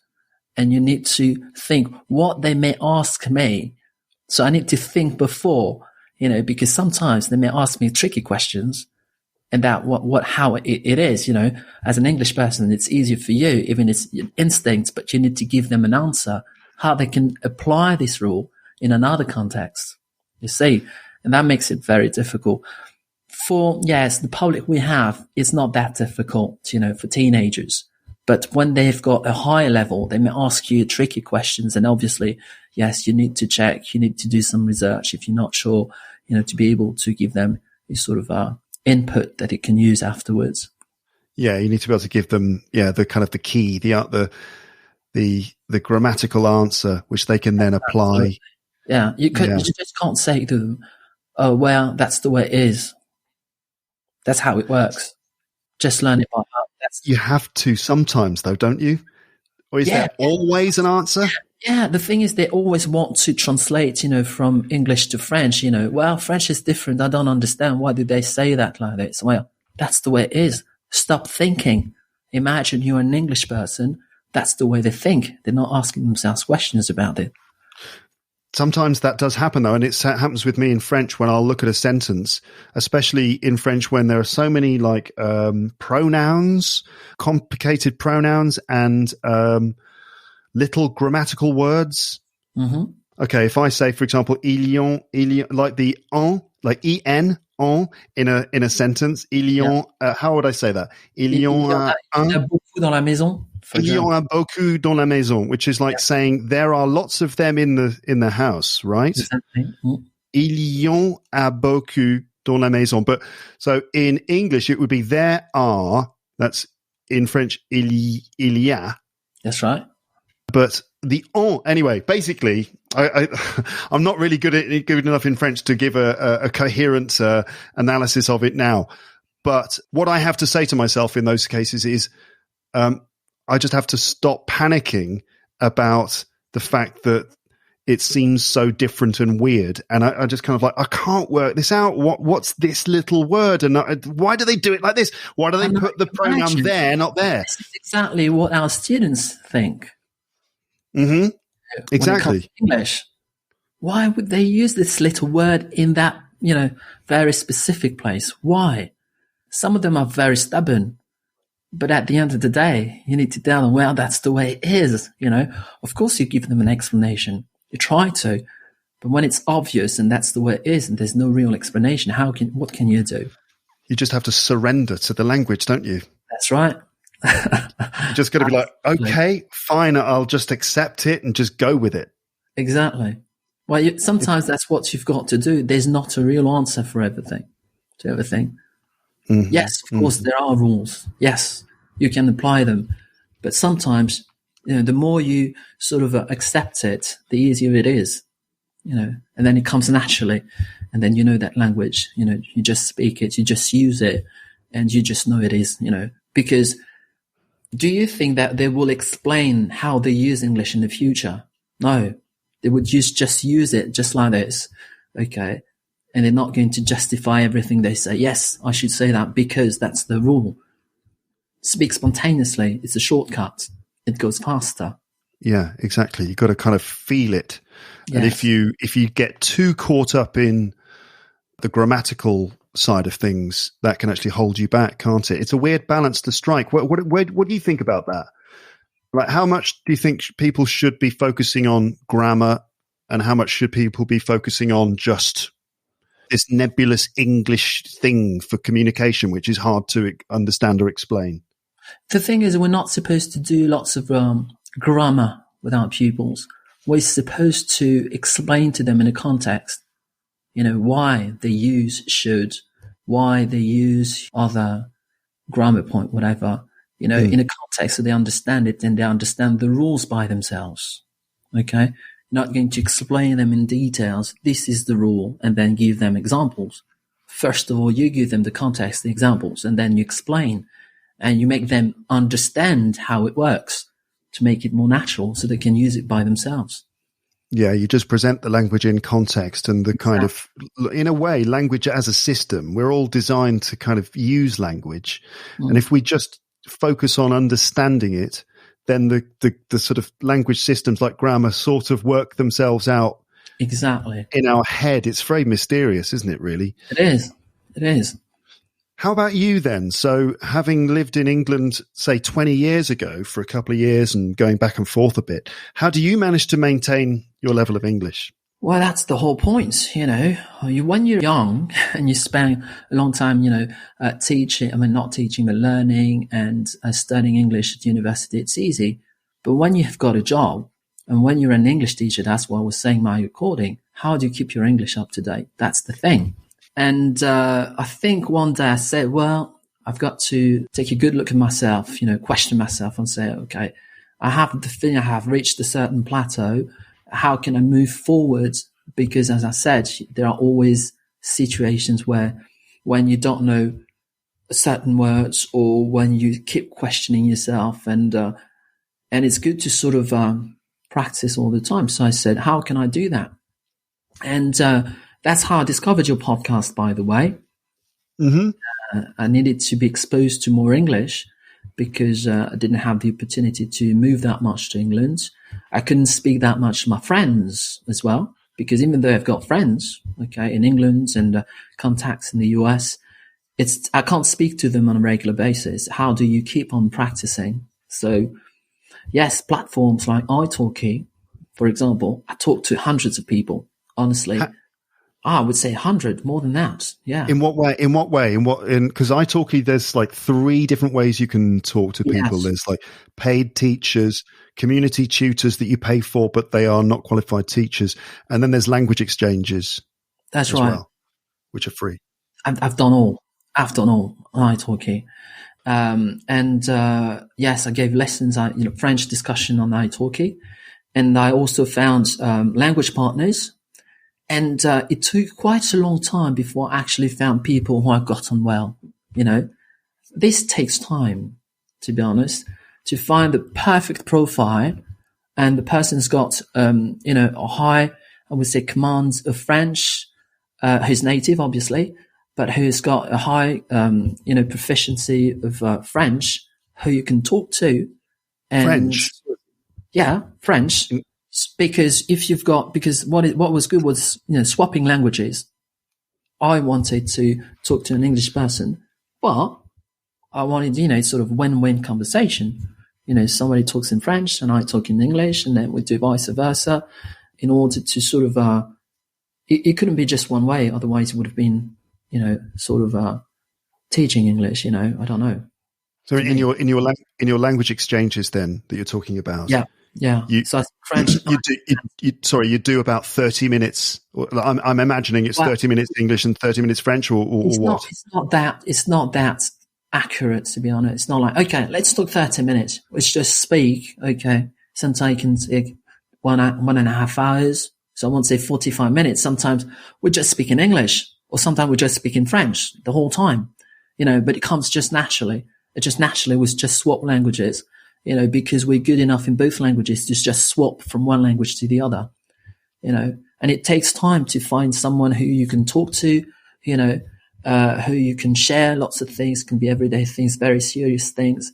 and you need to think what they may ask me. So I need to think before, because sometimes they may ask me tricky questions about how it is, as an English person, it's easier for you, even it's instinct, but you need to give them an answer, how they can apply this rule in another context, you see, and that makes it very difficult. The public we have is not that difficult, for teenagers. But when they've got a higher level, they may ask you tricky questions. And obviously, yes, you need to check, you need to do some research if you're not sure, to be able to give them a sort of input that it can use afterwards. Yeah, you need to be able to give them, the kind of the key, the grammatical answer, which they can then apply. Absolutely. Yeah, you just can't say to them, "Oh, well, that's the way it is. That's how it works. Just learn it by heart." You have to sometimes, though, don't you? Or is there always an answer? Yeah, the thing is, they always want to translate, from English to French. Well, French is different. I don't understand. Why did they say that like this? Well, that's the way it is. Stop thinking. Imagine you're an English person. That's the way they think. They're not asking themselves questions about it. Sometimes that does happen, though, and it happens with me in French when I'll look at a sentence, especially in French when there are so many pronouns, complicated pronouns, and little grammatical words. Mm-hmm. Okay, if I say, for example, il y a, like the en, like en, in a sentence, il y a, how would I say that? Il y a beaucoup dans la maison. Il y en a beaucoup dans la maison, which is like saying there are lots of them in the house, right? Exactly. Mm. Il y en a beaucoup dans la maison. But so in English, it would be there are. That's in French, il y a. That's right. But the en, anyway, basically, I'm not really good enough in French to give a coherent analysis of it now. But what I have to say to myself in those cases is, I just have to stop panicking about the fact that it seems so different and weird. And I just kind of I can't work this out. What's this little word? And why do they do it like this? Why do they put the pronoun there, not there? This is exactly what our students think. Mm-hmm. Exactly. When it comes to English. Why would they use this little word in that, very specific place? Why? Some of them are very stubborn. But at the end of the day, you need to tell them, well, that's the way it is, Of course, you give them an explanation. You try to. But when it's obvious and that's the way it is and there's no real explanation, what can you do? You just have to surrender to the language, don't you? That's right. You just got to be like, okay, fine, I'll just accept it and just go with it. Exactly. Well, sometimes that's what you've got to do. There's not a real answer for everything, to everything. Mm-hmm. Yes, of course, there are rules. Yes, you can apply them. But sometimes, the more you sort of accept it, the easier it is. and then it comes naturally. And then you know that language, you just speak it, you just use it, and you just know it is, because do you think that they will explain how they use English in the future? No, they would just use it just like this. Okay. And they're not going to justify everything they say. Yes, I should say that because that's the rule. Speak spontaneously. It's a shortcut. It goes faster. Yeah, exactly. You've got to kind of feel it. Yes. And if you get too caught up in the grammatical side of things, that can actually hold you back, can't it? It's a weird balance to strike. What do you think about that? Like, how much do you think people should be focusing on grammar, and how much should people be focusing on just this nebulous English thing for communication, which is hard to understand or explain? The thing is, we're not supposed to do lots of grammar with our pupils. We're supposed to explain to them in a context, why they use should, why they use other grammar point, whatever, in a context so they understand it and they understand the rules by themselves. Okay. You're not going to explain them in details. This is the rule, and then give them examples. First of all, you give them the context, the examples, and then you explain and you make them understand how it works to make it more natural so they can use it by themselves. Yeah, you just present the language in context and the kind of, in a way, language as a system. We're all designed to kind of use language. And if we just focus on understanding it, then the sort of language systems like grammar sort of work themselves out. Exactly. In our head. It's very mysterious, isn't it, really? It is. It is. How about you then? So having lived in England, say 20 years ago for a couple of years and going back and forth a bit, how do you manage to maintain your level of English? Well, that's the whole point, when you're young and you spend a long time, not teaching, but learning and studying English at university, it's easy. But when you've got a job and when you're an English teacher, that's what I was saying in my recording, how do you keep your English up to date? That's the thing. And I think one day I said, well, I've got to take a good look at myself, question myself and say, okay, I have the feeling I have reached a certain plateau. How can I move forward? Because as I said, there are always situations where when you don't know certain words or when you keep questioning yourself and it's good to sort of practice all the time. So I said, how can I do that? And that's how I discovered your podcast, by the way. Mm-hmm. I needed to be exposed to more English because I didn't have the opportunity to move that much to England. I couldn't speak that much to my friends as well, because even though I've got friends, in England and contacts in the US, I can't speak to them on a regular basis. How do you keep on practicing? So, yes, platforms like italki, for example, I talk to hundreds of people, honestly. I would say 100, more than that. Yeah. In what way? Because italki, there's like 3 different ways you can talk to people. Yes. There's like paid teachers, community tutors that you pay for, but they are not qualified teachers. And then there's language exchanges. That's right. Well, which are free. I've done all on italki. Yes, I gave lessons, French discussion on italki. And I also found language partners. And it took quite a long time before I actually found people who I got on well. This takes time, to be honest, to find the perfect profile. And the person's got, a high, I would say, commands of French, who's native, obviously, but who's got a high, proficiency of French, who you can talk to. And, French? Yeah, French. Because what was good was, swapping languages. I wanted to talk to an English person, but I wanted, sort of win-win conversation. Somebody talks in French and I talk in English, and then we do vice versa in order to sort of, it couldn't be just one way. Otherwise it would have been, teaching English, I don't know. So in your language exchanges then that you're talking about. Yeah. Yeah. So French. You do about 30 minutes. I'm imagining it's 30 minutes English and 30 minutes French, or what? It's not that accurate, to be honest. It's not like, okay, let's talk 30 minutes. Let's just speak. Okay. Sometimes it can take 1.5 hours, So I won't say 45 minutes. Sometimes we're just speaking English, or sometimes we're just speaking French the whole time, but it comes just naturally. It just naturally was just swap languages, because we're good enough in both languages to just swap from one language to the other, and it takes time to find someone who you can talk to, who you can share lots of things, can be everyday things, very serious things.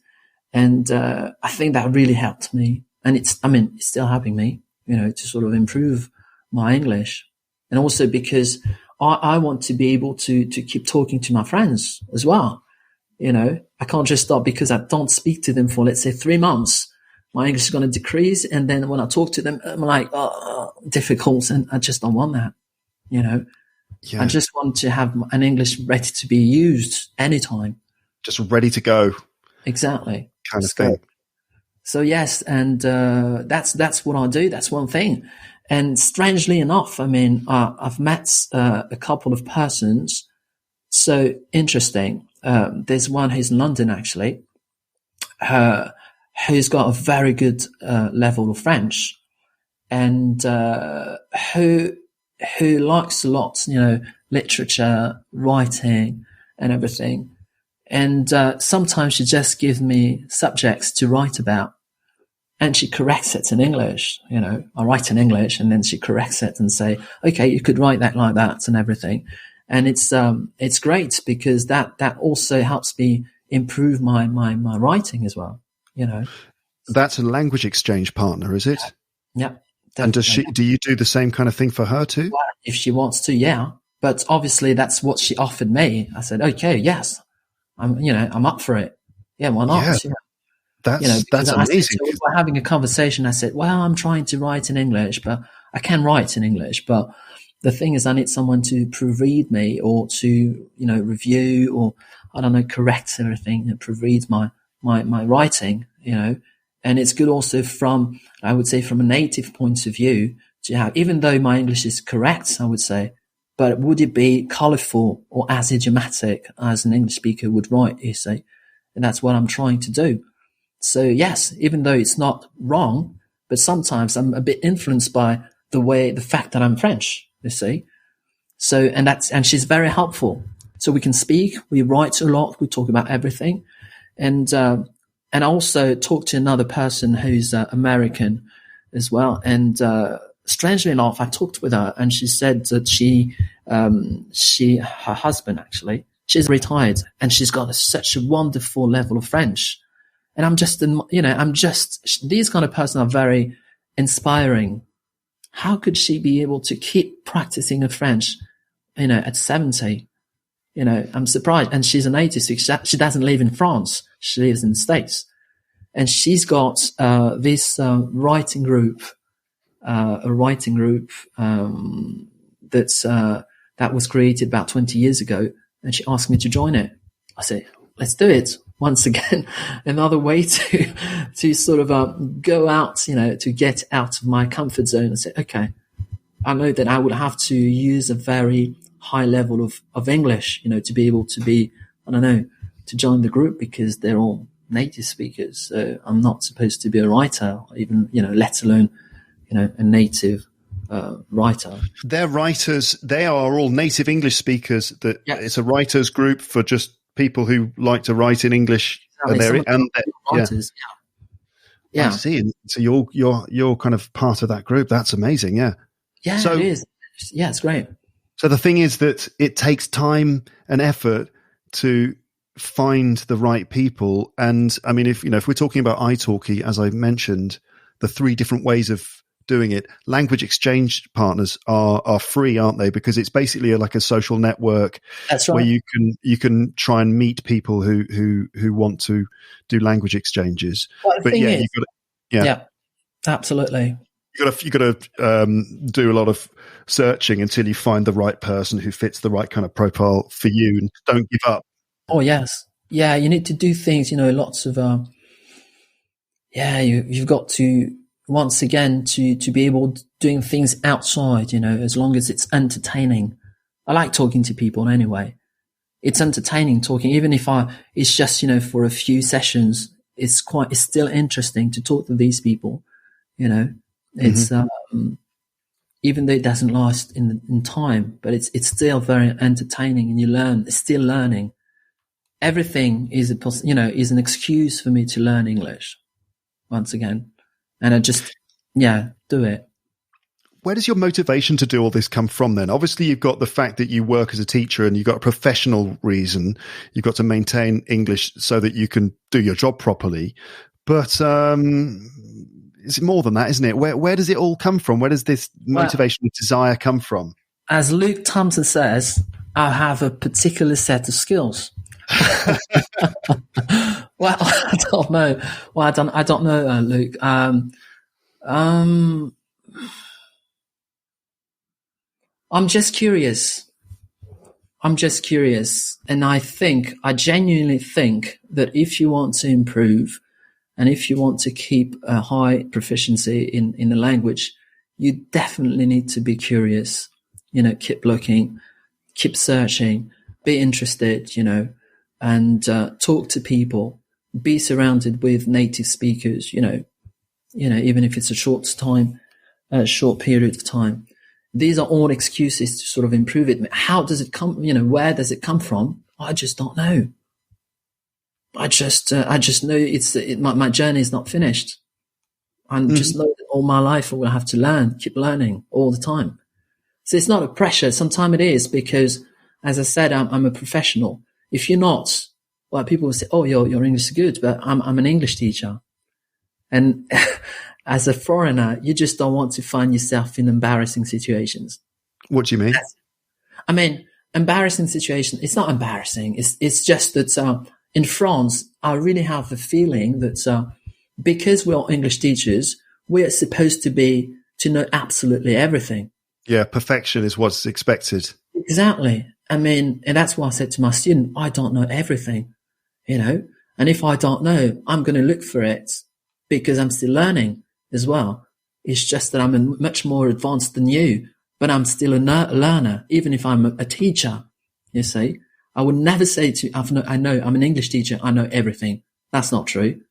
And, I think that really helped me. And it's still helping me, to sort of improve my English. And also because I want to be able to keep talking to my friends as well. I can't just stop because I don't speak to them for, let's say, 3 months. My English is going to decrease. And then when I talk to them, I'm like, difficult. And I just don't want that, Yeah. I just want to have an English ready to be used anytime. Just ready to go. Exactly. Kind of thing. So yes. And, that's what I do. That's one thing. And strangely enough, I've met, a couple of persons. So interesting. There's one who's in London, actually, who's got a very good, level of French, and, who likes a lot, literature, writing and everything. And, sometimes she just gives me subjects to write about, and she corrects it in English. I write in English and then she corrects it and say, okay, you could write that like that and everything. And it's great because that also helps me improve my writing as well, That's a language exchange partner, is it? Yeah. And do you do the same kind of thing for her too? Well, if she wants to, yeah. But obviously that's what she offered me. I said, okay, yes, I'm up for it. Yeah. Why not? Yeah. That's amazing. So we're having a conversation. I said, well, I'm trying to write in English, but I can write in English. But the thing is, I need someone to proofread me or to, review or, I don't know, correct everything and proofread my writing, And it's good also from a native point of view to have, even though my English is correct, I would say, but would it be colorful or as idiomatic as an English speaker would write, you see? And that's what I'm trying to do. So yes, even though it's not wrong, but sometimes I'm a bit influenced by the fact that I'm French, you see? So, and she's very helpful. So we can speak, we write a lot, we talk about everything. And I also talked to another person who's American as well. And, strangely enough, I talked with her and she said that her husband actually, she's retired and she's got such a wonderful level of French. And these kind of person are very inspiring. How could she be able to keep practicing her French, at 70? I'm surprised. And she's a native. So she doesn't live in France. She lives in the States. And she's got, this, writing group, that was created about 20 years ago. And she asked me to join it. I said, let's do it. Once again, another way to sort of, go out, to get out of my comfort zone and say, okay, I know that I would have to use a very high level of English, to be able to be, to join the group because they're all native speakers. So I'm not supposed to be a writer, even, let alone, a native, writer. They're writers. They are all native English speakers. It's a writers group for just people who like to write in English. Writers. Yeah. I see. And so you're kind of part of that group. That's amazing. Yeah. Yeah, so, it is. Yeah, it's great. So the thing is that it takes time and effort to find the right people. And I mean, if we're talking about italki, as I mentioned, the 3 different ways of doing it, language exchange partners are free, aren't they? Because it's basically like a social network. That's right. Where you can try and meet people who want to do language exchanges. Well, yeah, absolutely. You got to do a lot of searching until you find the right person who fits the right kind of profile for you, and don't give up. Oh yes, yeah. You need to do things. Lots of. You've got to once again to be able to doing things outside. As long as it's entertaining. I like talking to people anyway. It's entertaining talking, even if it's just for a few sessions. It's still interesting to talk to these people. It's even though it doesn't last in time, but it's still very entertaining, and you learn, still learning. Everything is is an excuse for me to learn English once again. And I just, do it. Where does your motivation to do all this come from then? Obviously, you've got the fact that you work as a teacher and you've got a professional reason. You've got to maintain English so that you can do your job properly. But it's more than that, isn't it? Where does it all come from? Where does this motivation and desire come from? As Luke Thompson says, I have a particular set of skills. Well, I don't know. Well, I don't know, Luke. I'm just curious. And I genuinely think that if you want to improve and if you want to keep a high proficiency in the language, you definitely need to be curious, keep looking, keep searching, be interested, and talk to people, be surrounded with native speakers, even if it's a short period of time. These are all excuses to sort of improve it. How does it come? Where does it come from? I just don't know. I just know my journey is not finished. I just know that all my life I will have to keep learning all the time. So it's not a pressure. Sometimes it is because, as I said, I'm a professional. If you're not, well, people will say, "Oh, your English is good," but I'm an English teacher, and as a foreigner, you just don't want to find yourself in embarrassing situations. What do you mean? I mean, embarrassing situation. It's not embarrassing. It's just that in France, I really have the feeling that because we're English teachers, we are supposed to know absolutely everything. Yeah, perfection is what's expected. Exactly. I mean, and that's why I said to my student, I don't know everything, and if I don't know, I'm going to look for it because I'm still learning as well. It's just that I'm much more advanced than you, but I'm still a learner, even if I'm a teacher, you see. I would never say I know I'm an English teacher, I know everything. That's not true.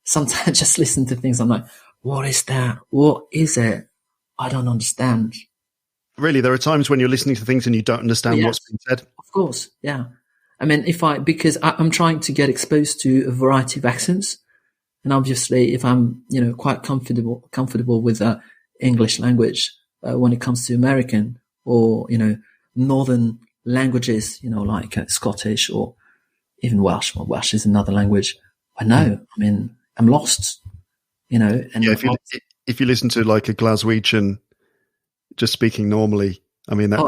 Sometimes I just listen to things, I'm like, what is that? What is it? I don't understand. Really, there are times when you're listening to things and you don't understand what's being said. Of course, yeah. I mean, because I'm trying to get exposed to a variety of accents, and obviously, if I'm, quite comfortable with English language when it comes to American or Northern languages, like Scottish or even Welsh. Well, Welsh is another language. I know. I mean, I'm lost. And if you listen to like a Glaswegian just speaking normally, I mean that's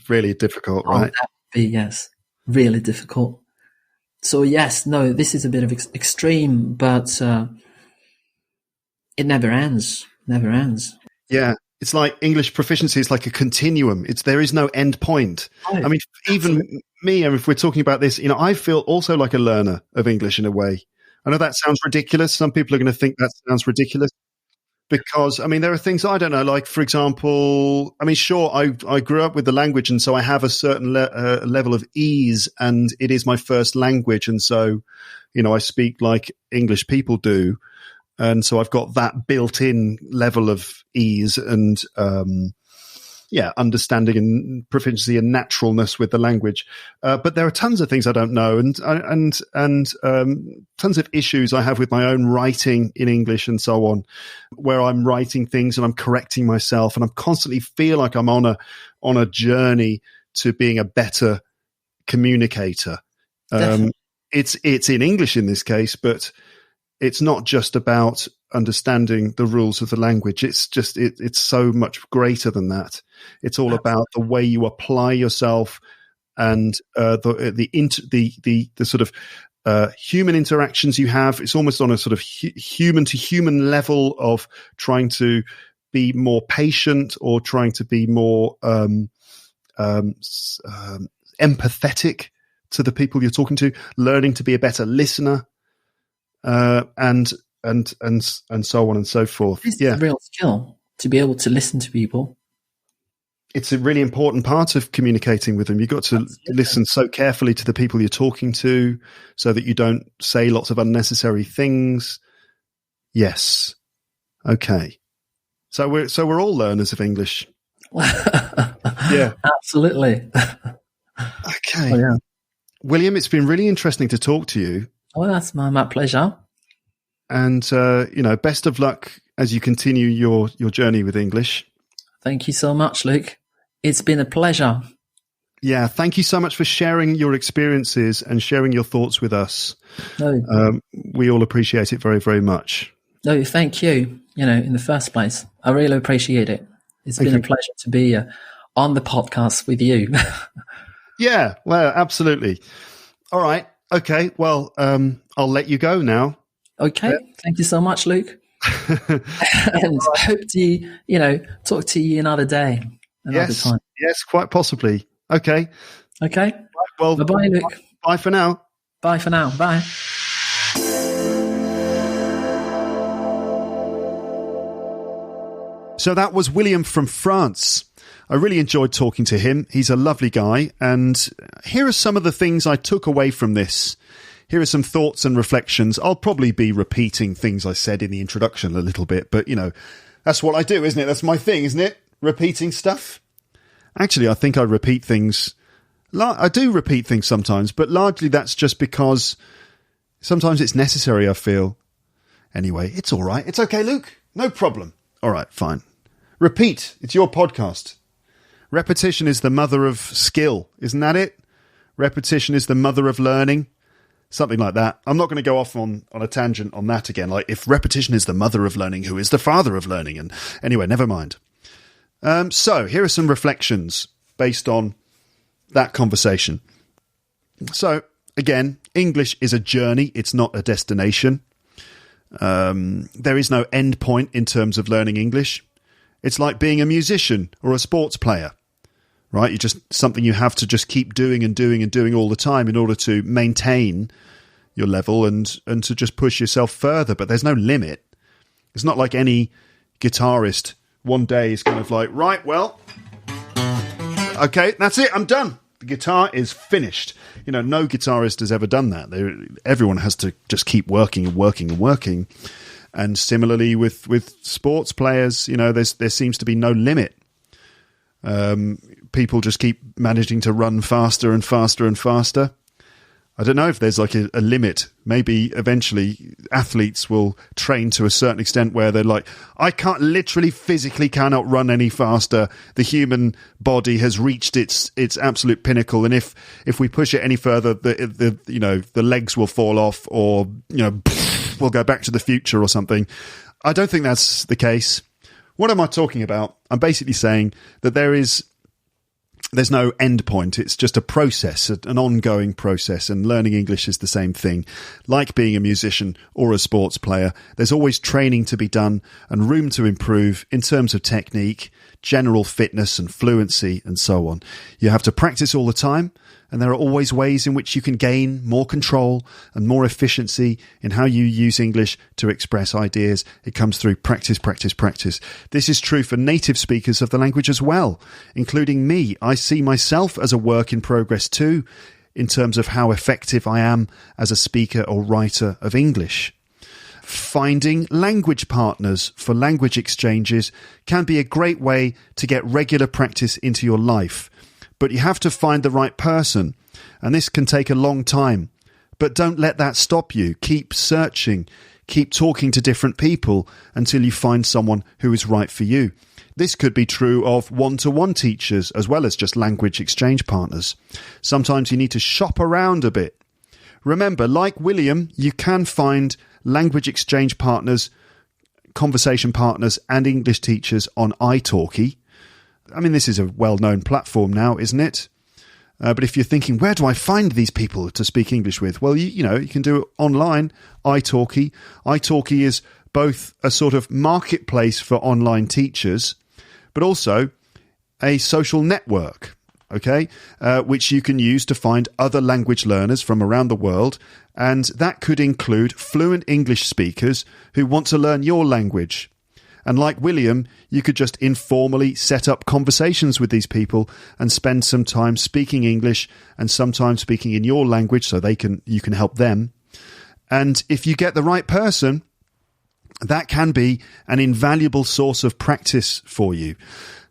really difficult, right? That would be, yes, really difficult. So yes, no, this is a bit of extreme, but it never ends. Never ends. Yeah, it's like English proficiency is like a continuum. There is no end point. Oh, I mean, even me, if we're talking about this, I feel also like a learner of English in a way. I know that sounds ridiculous. Some people are going to think that sounds ridiculous. Because, I mean, there are things I don't know, like, for example, I mean, sure, I grew up with the language, and so I have a certain level of ease, and it is my first language. And so, I speak like English people do. And so I've got that built-in level of ease and, understanding and proficiency and naturalness with the language. But there are tons of things I don't know, and tons of issues I have with my own writing in English and so on, where I'm writing things and I'm correcting myself, and I constantly feel like I'm on a journey to being a better communicator. It's in English in this case, but it's not just about understanding the rules of the language. It's just it's so much greater than that. It's all about the way you apply yourself and the sort of human interactions you have. It's almost on a sort of human to human level of trying to be more patient or trying to be more empathetic to the people you're talking to, learning to be a better listener. And so on and so forth. It's a real skill to be able to listen to people. It's a really important part of communicating with them. You've got to listen so carefully to the people you're talking to so that you don't say lots of unnecessary things. Yes. Okay. So we're all learners of English. Yeah, Absolutely. okay. Oh, yeah. William, it's been really interesting to talk to you. Oh, that's my pleasure. And, best of luck as you continue your journey with English. Thank you so much, Luke. It's been a pleasure. Yeah, thank you so much for sharing your experiences and sharing your thoughts with us. No, We all appreciate it very, very much. no, thank you. In the first place, I really appreciate it. It's been a pleasure to be on the podcast with you. Yeah, well, absolutely. All right. Okay. Well, I'll let you go now. Okay. Yeah. Thank you so much, Luke. And I hope to, talk to you another day, another time. Yes, quite possibly. Okay. Okay. Well, bye-bye, Luke. Bye for now. Bye for now. Bye. So that was William from France. I really enjoyed talking to him. He's a lovely guy. And here are some of the things I took away from this. Here are some thoughts and reflections. I'll probably be repeating things I said in the introduction a little bit, but, that's what I do, isn't it? That's my thing, isn't it? Repeating stuff. Actually, I think I repeat things. I do repeat things sometimes, but largely that's just because sometimes it's necessary, I feel. Anyway, it's all right. It's okay, Luke. No problem. All right, fine. Repeat. It's your podcast. Repetition is the mother of skill. Isn't that it? Repetition is the mother of learning. Something like that. I'm not going to go off on a tangent on that again. Like, if repetition is the mother of learning, who is the father of learning? And anyway, never mind. So here are some reflections based on that conversation. So again, English is a journey. It's not a destination. There is no end point in terms of learning English. It's like being a musician or a sports player, right? You just something you have to just keep doing and doing and doing all the time in order to maintain your level and to just push yourself further. But there's no limit. It's not like any guitarist one day is kind of like, right, well, okay, that's it. I'm done. The guitar is finished. No guitarist has ever done that. Everyone has to just keep working and working and working. And similarly with sports players, there seems to be no limit. People just keep managing to run faster and faster and faster. I don't know if there's like a limit. Maybe eventually athletes will train to a certain extent where they're like, I physically cannot run any faster. The human body has reached its absolute pinnacle. And if we push it any further, the legs will fall off, or, we'll go back to the future or something. I don't think that's the case. What am I talking about? I'm basically saying that there's no end point. It's just a process, an ongoing process, and learning English is the same thing. Like being a musician or a sports player, there's always training to be done and room to improve in terms of technique, general fitness and fluency, and so on. You have to practice all the time, and there are always ways in which you can gain more control and more efficiency in how you use English to express ideas. It comes through practice, practice, practice. This is true for native speakers of the language as well, including me. I see myself as a work in progress too, in terms of how effective I am as a speaker or writer of English. Finding language partners for language exchanges can be a great way to get regular practice into your life. But you have to find the right person, and this can take a long time. But don't let that stop you. Keep searching. Keep talking to different people until you find someone who is right for you. This could be true of one-to-one teachers as well as just language exchange partners. Sometimes you need to shop around a bit. Remember, like William, you can find language exchange partners, conversation partners, and English teachers on italki. I mean, this is a well-known platform now, isn't it? But if you're thinking, where do I find these people to speak English with? Well, you can do it online, italki. italki is both a sort of marketplace for online teachers, but also a social network, okay, which you can use to find other language learners from around the world. And that could include fluent English speakers who want to learn your language. And like William, you could just informally set up conversations with these people and spend some time speaking English and sometimes speaking in your language so you can help them. And if you get the right person, that can be an invaluable source of practice for you.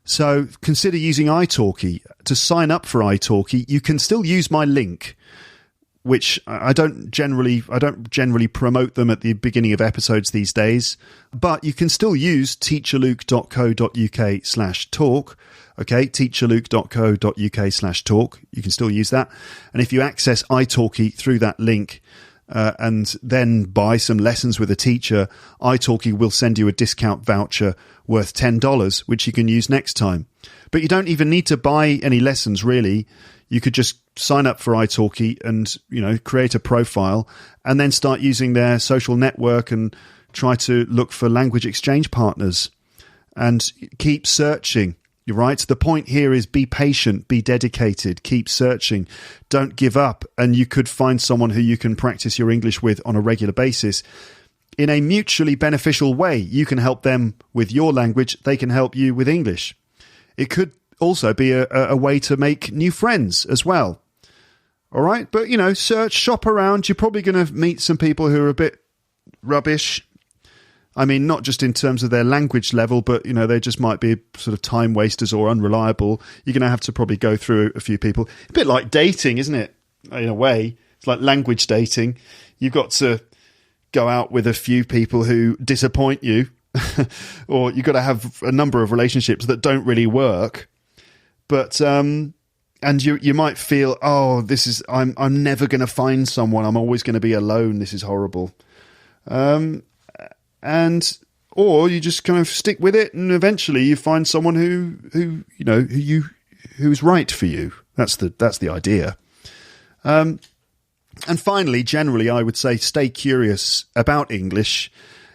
So consider using italki. To sign up for italki, you can still use my link, which I don't generally promote them at the beginning of episodes these days, but you can still use teacherluke.co.uk/talk. Okay, teacherluke.co.uk/talk. You can still use that. And if you access italki through that link, and then buy some lessons with a teacher, italki will send you a discount voucher worth $10, which you can use next time. But you don't even need to buy any lessons, really. You could just sign up for italki and, create a profile and then start using their social network and try to look for language exchange partners and keep searching. You're right. The point here is be patient, be dedicated, keep searching, don't give up, and you could find someone who you can practice your English with on a regular basis in a mutually beneficial way. You can help them with your language, they can help you with English. It could also be a way to make new friends as well. All right, but search, shop around. You're probably going to meet some people who are a bit rubbish. I mean, not just in terms of their language level, but, they just might be sort of time wasters or unreliable. You're going to have to probably go through a few people. A bit like dating, isn't it? In a way, it's like language dating. You've got to go out with a few people who disappoint you, or you've got to have a number of relationships that don't really work. But, and you might feel, I'm never going to find someone. I'm always going to be alone. This is horrible. Or you just kind of stick with it, and eventually you find someone who's right for you. That's the idea. And finally, generally, I would say stay curious about English,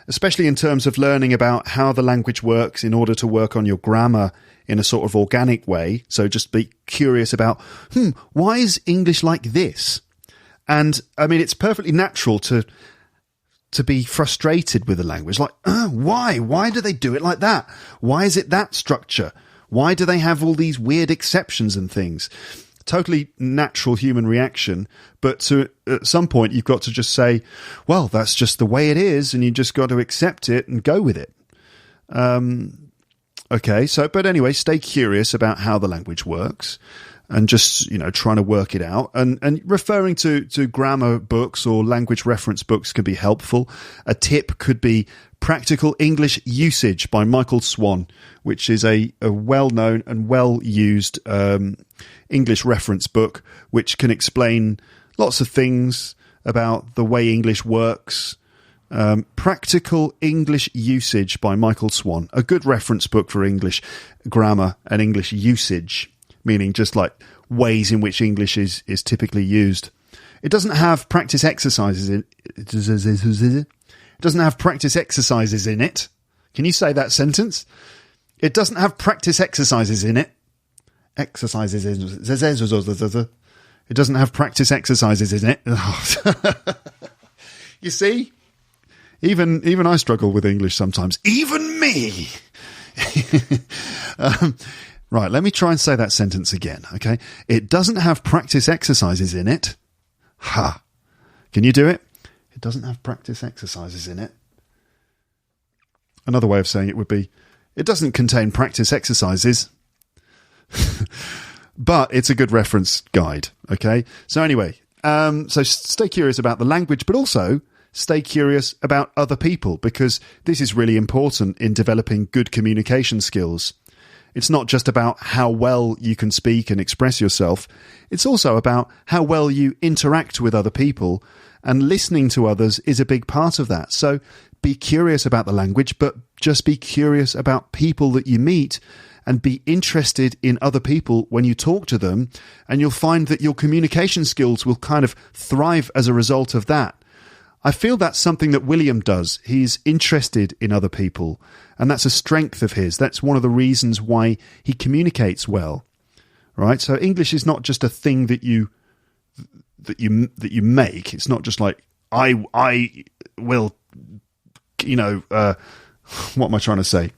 especially in terms of learning about how the language works in order to work on your grammar in a sort of organic way. So just be curious about, why is English like this? And I mean, it's perfectly natural to be frustrated with the language. Like, why? Why do they do it like that? Why is it that structure? Why do they have all these weird exceptions and things? Totally natural human reaction. But at some point, you've got to just say, well, that's just the way it is, and you just got to accept it and go with it. Okay, but anyway, stay curious about how the language works. And just, trying to work it out. And referring to grammar books or language reference books can be helpful. A tip could be Practical English Usage by Michael Swan, which is a well-known and well-used English reference book, which can explain lots of things about the way English works. Practical English Usage by Michael Swan, a good reference book for English grammar and English usage, meaning just like ways in which English is typically used. It doesn't have practice exercises in it. It doesn't have practice exercises in it. Can you say that sentence? It doesn't have practice exercises in it. It doesn't have practice exercises in it. You see? Even I struggle with English sometimes. Even me! Right, let me try and say that sentence again, okay? It doesn't have practice exercises in it. Ha! Can you do it? It doesn't have practice exercises in it. Another way of saying it would be, it doesn't contain practice exercises. But it's a good reference guide, okay? So anyway, so stay curious about the language, but also stay curious about other people, because this is really important in developing good communication skills. It's not just about how well you can speak and express yourself. It's also about how well you interact with other people, and listening to others is a big part of that. So be curious about the language, but just be curious about people that you meet, and be interested in other people when you talk to them, and you'll find that your communication skills will kind of thrive as a result of that. I feel that's something that William does. He's interested in other people, and that's a strength of his. That's one of the reasons why he communicates well, right? So English is not just a thing that you make. It's not just like I will, what am I trying to say?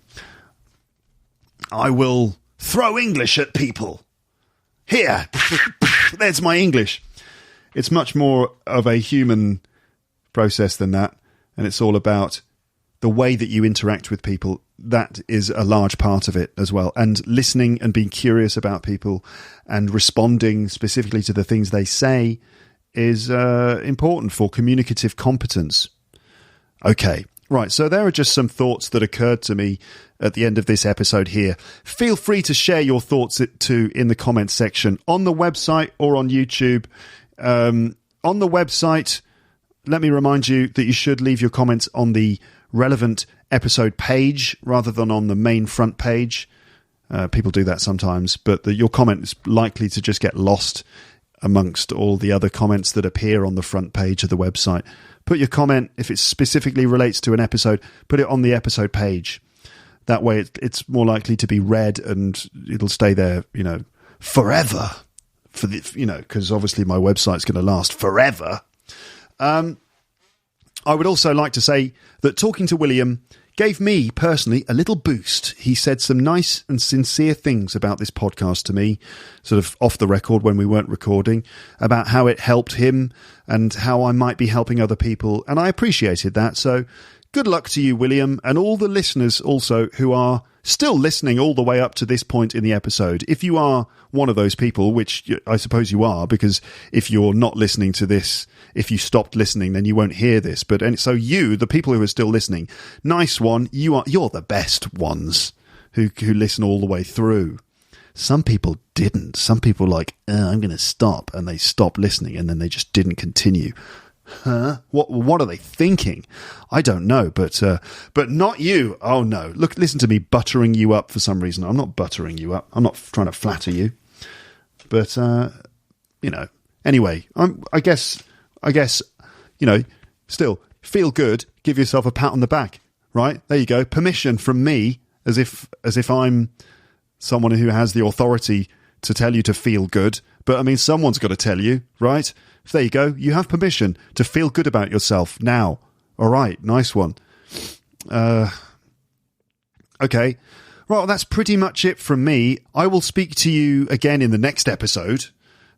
I will throw English at people. Here, there's my English. It's much more of a human process than that, and it's all about the way that you interact with people, that is a large part of it as well. And listening and being curious about people and responding specifically to the things they say is important for communicative competence. Okay, right. So there are just some thoughts that occurred to me at the end of this episode here. Feel free to share your thoughts too in the comments section on the website or on YouTube. On the website, let me remind you that you should leave your comments on the relevant episode page rather than on the main front page. People do that sometimes, but your comment is likely to just get lost amongst all the other comments that appear on the front page of the website. Put your comment, if it specifically relates to an episode, put it on the episode page. That way it's more likely to be read and it'll stay there, forever. Because obviously my website's going to last forever. I would also like to say that talking to William gave me personally a little boost. He said some nice and sincere things about this podcast to me, sort of off the record when we weren't recording, about how it helped him and how I might be helping other people. And I appreciated that. So good luck to you, William, and all the listeners also who are still listening all the way up to this point in the episode. If you are one of those people, which I suppose you are, because if you're not listening to this, if you stopped listening, then you won't hear this. And so you, the people who are still listening, nice one. You're the best ones who listen all the way through. Some people didn't. Some people I'm going to stop, and they stopped listening, and then they just didn't continue. Huh? What are they thinking? I don't know, but not you. Oh no! Look, listen to me buttering you up for some reason. I'm not buttering you up. I'm not trying to flatter you. But anyway, I guess still feel good. Give yourself a pat on the back. Right there, you go. Permission from me, as if I'm someone who has the authority to tell you to feel good. But I mean, someone's got to tell you, right? There you go. You have permission to feel good about yourself now. All right. Nice one. Okay. Right. Well, that's pretty much it from me. I will speak to you again in the next episode.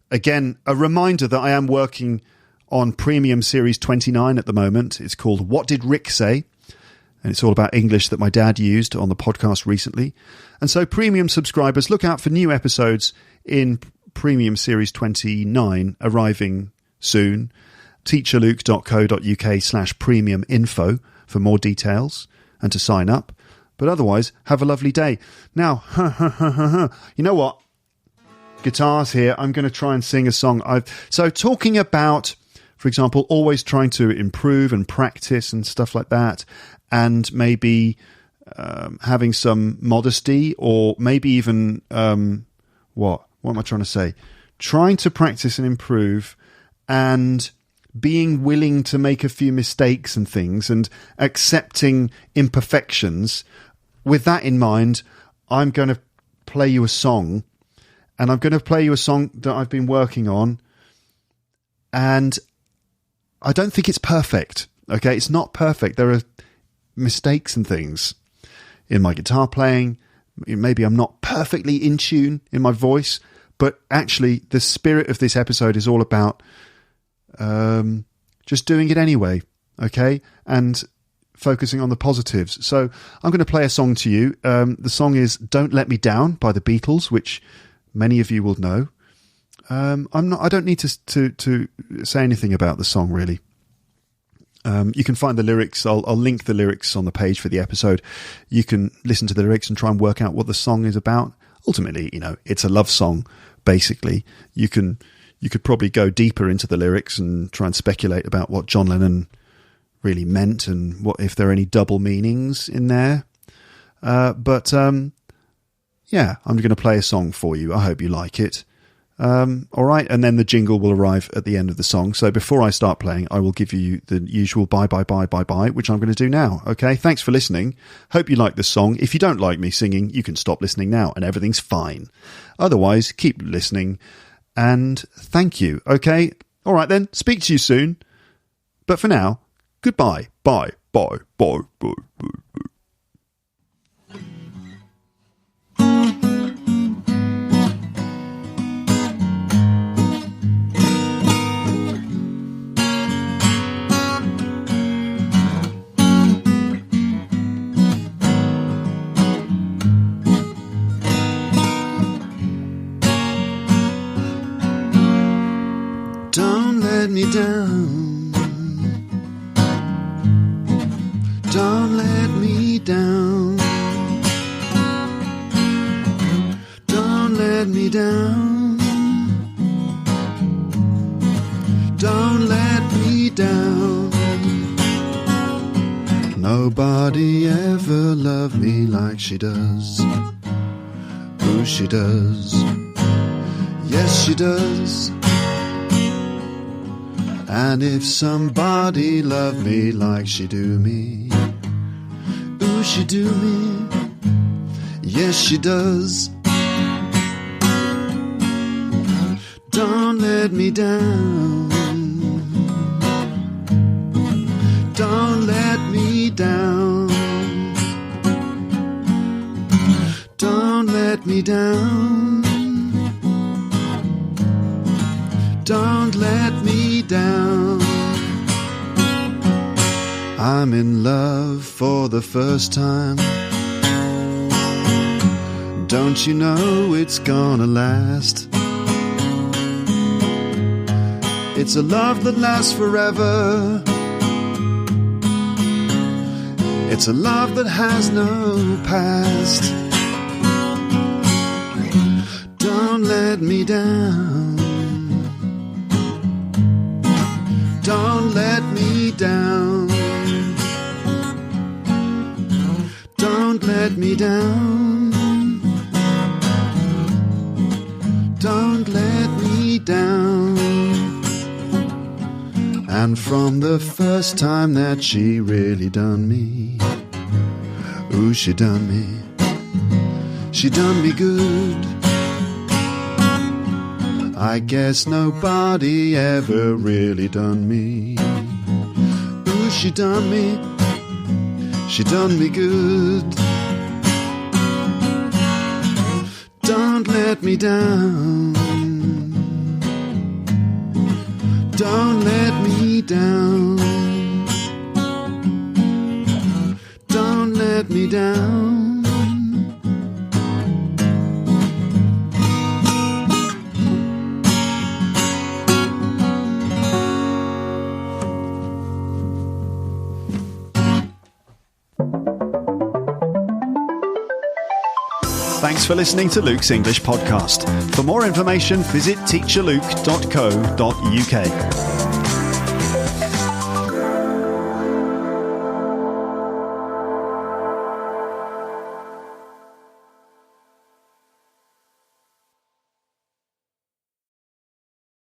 Again, a reminder that I am working on Premium Series 29 at the moment. It's called What Did Rick Say? And it's all about English that my dad used on the podcast recently. And so premium subscribers, look out for new episodes in Premium Series 29 arriving soon. teacherluke.co.uk/premium info for more details and to sign up. But otherwise, have a lovely day. Now, you know what? Guitars here. I'm going to try and sing a song. So talking about, for example, always trying to improve and practice and stuff like that, and maybe having some modesty, or maybe even what am I trying to say? Trying to practice and improve, and being willing to make a few mistakes and things, and accepting imperfections. With that in mind, I'm going to play you a song, and I'm going to play you a song that I've been working on, and I don't think it's perfect. Okay, it's not perfect. There are mistakes and things in my guitar playing. Maybe I'm not perfectly in tune in my voice, but actually the spirit of this episode is all about just doing it anyway, okay? And focusing on the positives. So I'm going to play a song to you. The song is Don't Let Me Down by the Beatles, which many of you will know. I don't need to say anything about the song, really. You can find the lyrics. I'll link the lyrics on the page for the episode. You can listen to the lyrics and try and work out what the song is about. Ultimately, it's a love song, basically. You could probably go deeper into the lyrics and try and speculate about what John Lennon really meant and what if there are any double meanings in there. But I'm going to play a song for you. I hope you like it. All right, and then the jingle will arrive at the end of the song. So before I start playing, I will give you the usual bye, which I'm going to do now. Okay, thanks for listening. Hope you like this song. If you don't like me singing, you can stop listening now and everything's fine. Otherwise, keep listening and thank you. Okay, all right then, speak to you soon. But for now, goodbye. Bye. let me down. Don't let me down. Don't let me down. Don't let me down. Nobody ever loved me like she does. Ooh, she does. Yes, she does. And if somebody loved me like she do me, ooh, she do me. Yes, she does. Don't let me down. Don't let me down. Don't let me down. Don't let me down. I'm in love for the first time. Don't you know it's gonna last? It's a love that lasts forever. It's a love that has no past. Don't let me down. Don't let me down. Don't let me down. Don't let me down. And from the first time that she really done me, ooh, she done me. She done me good. I guess nobody ever really done me. Ooh, she done me. She done me good. Don't let me down. Don't let me down. Don't let me down. Thanks for listening to Luke's English podcast. For more information, visit teacherluke.co.uk.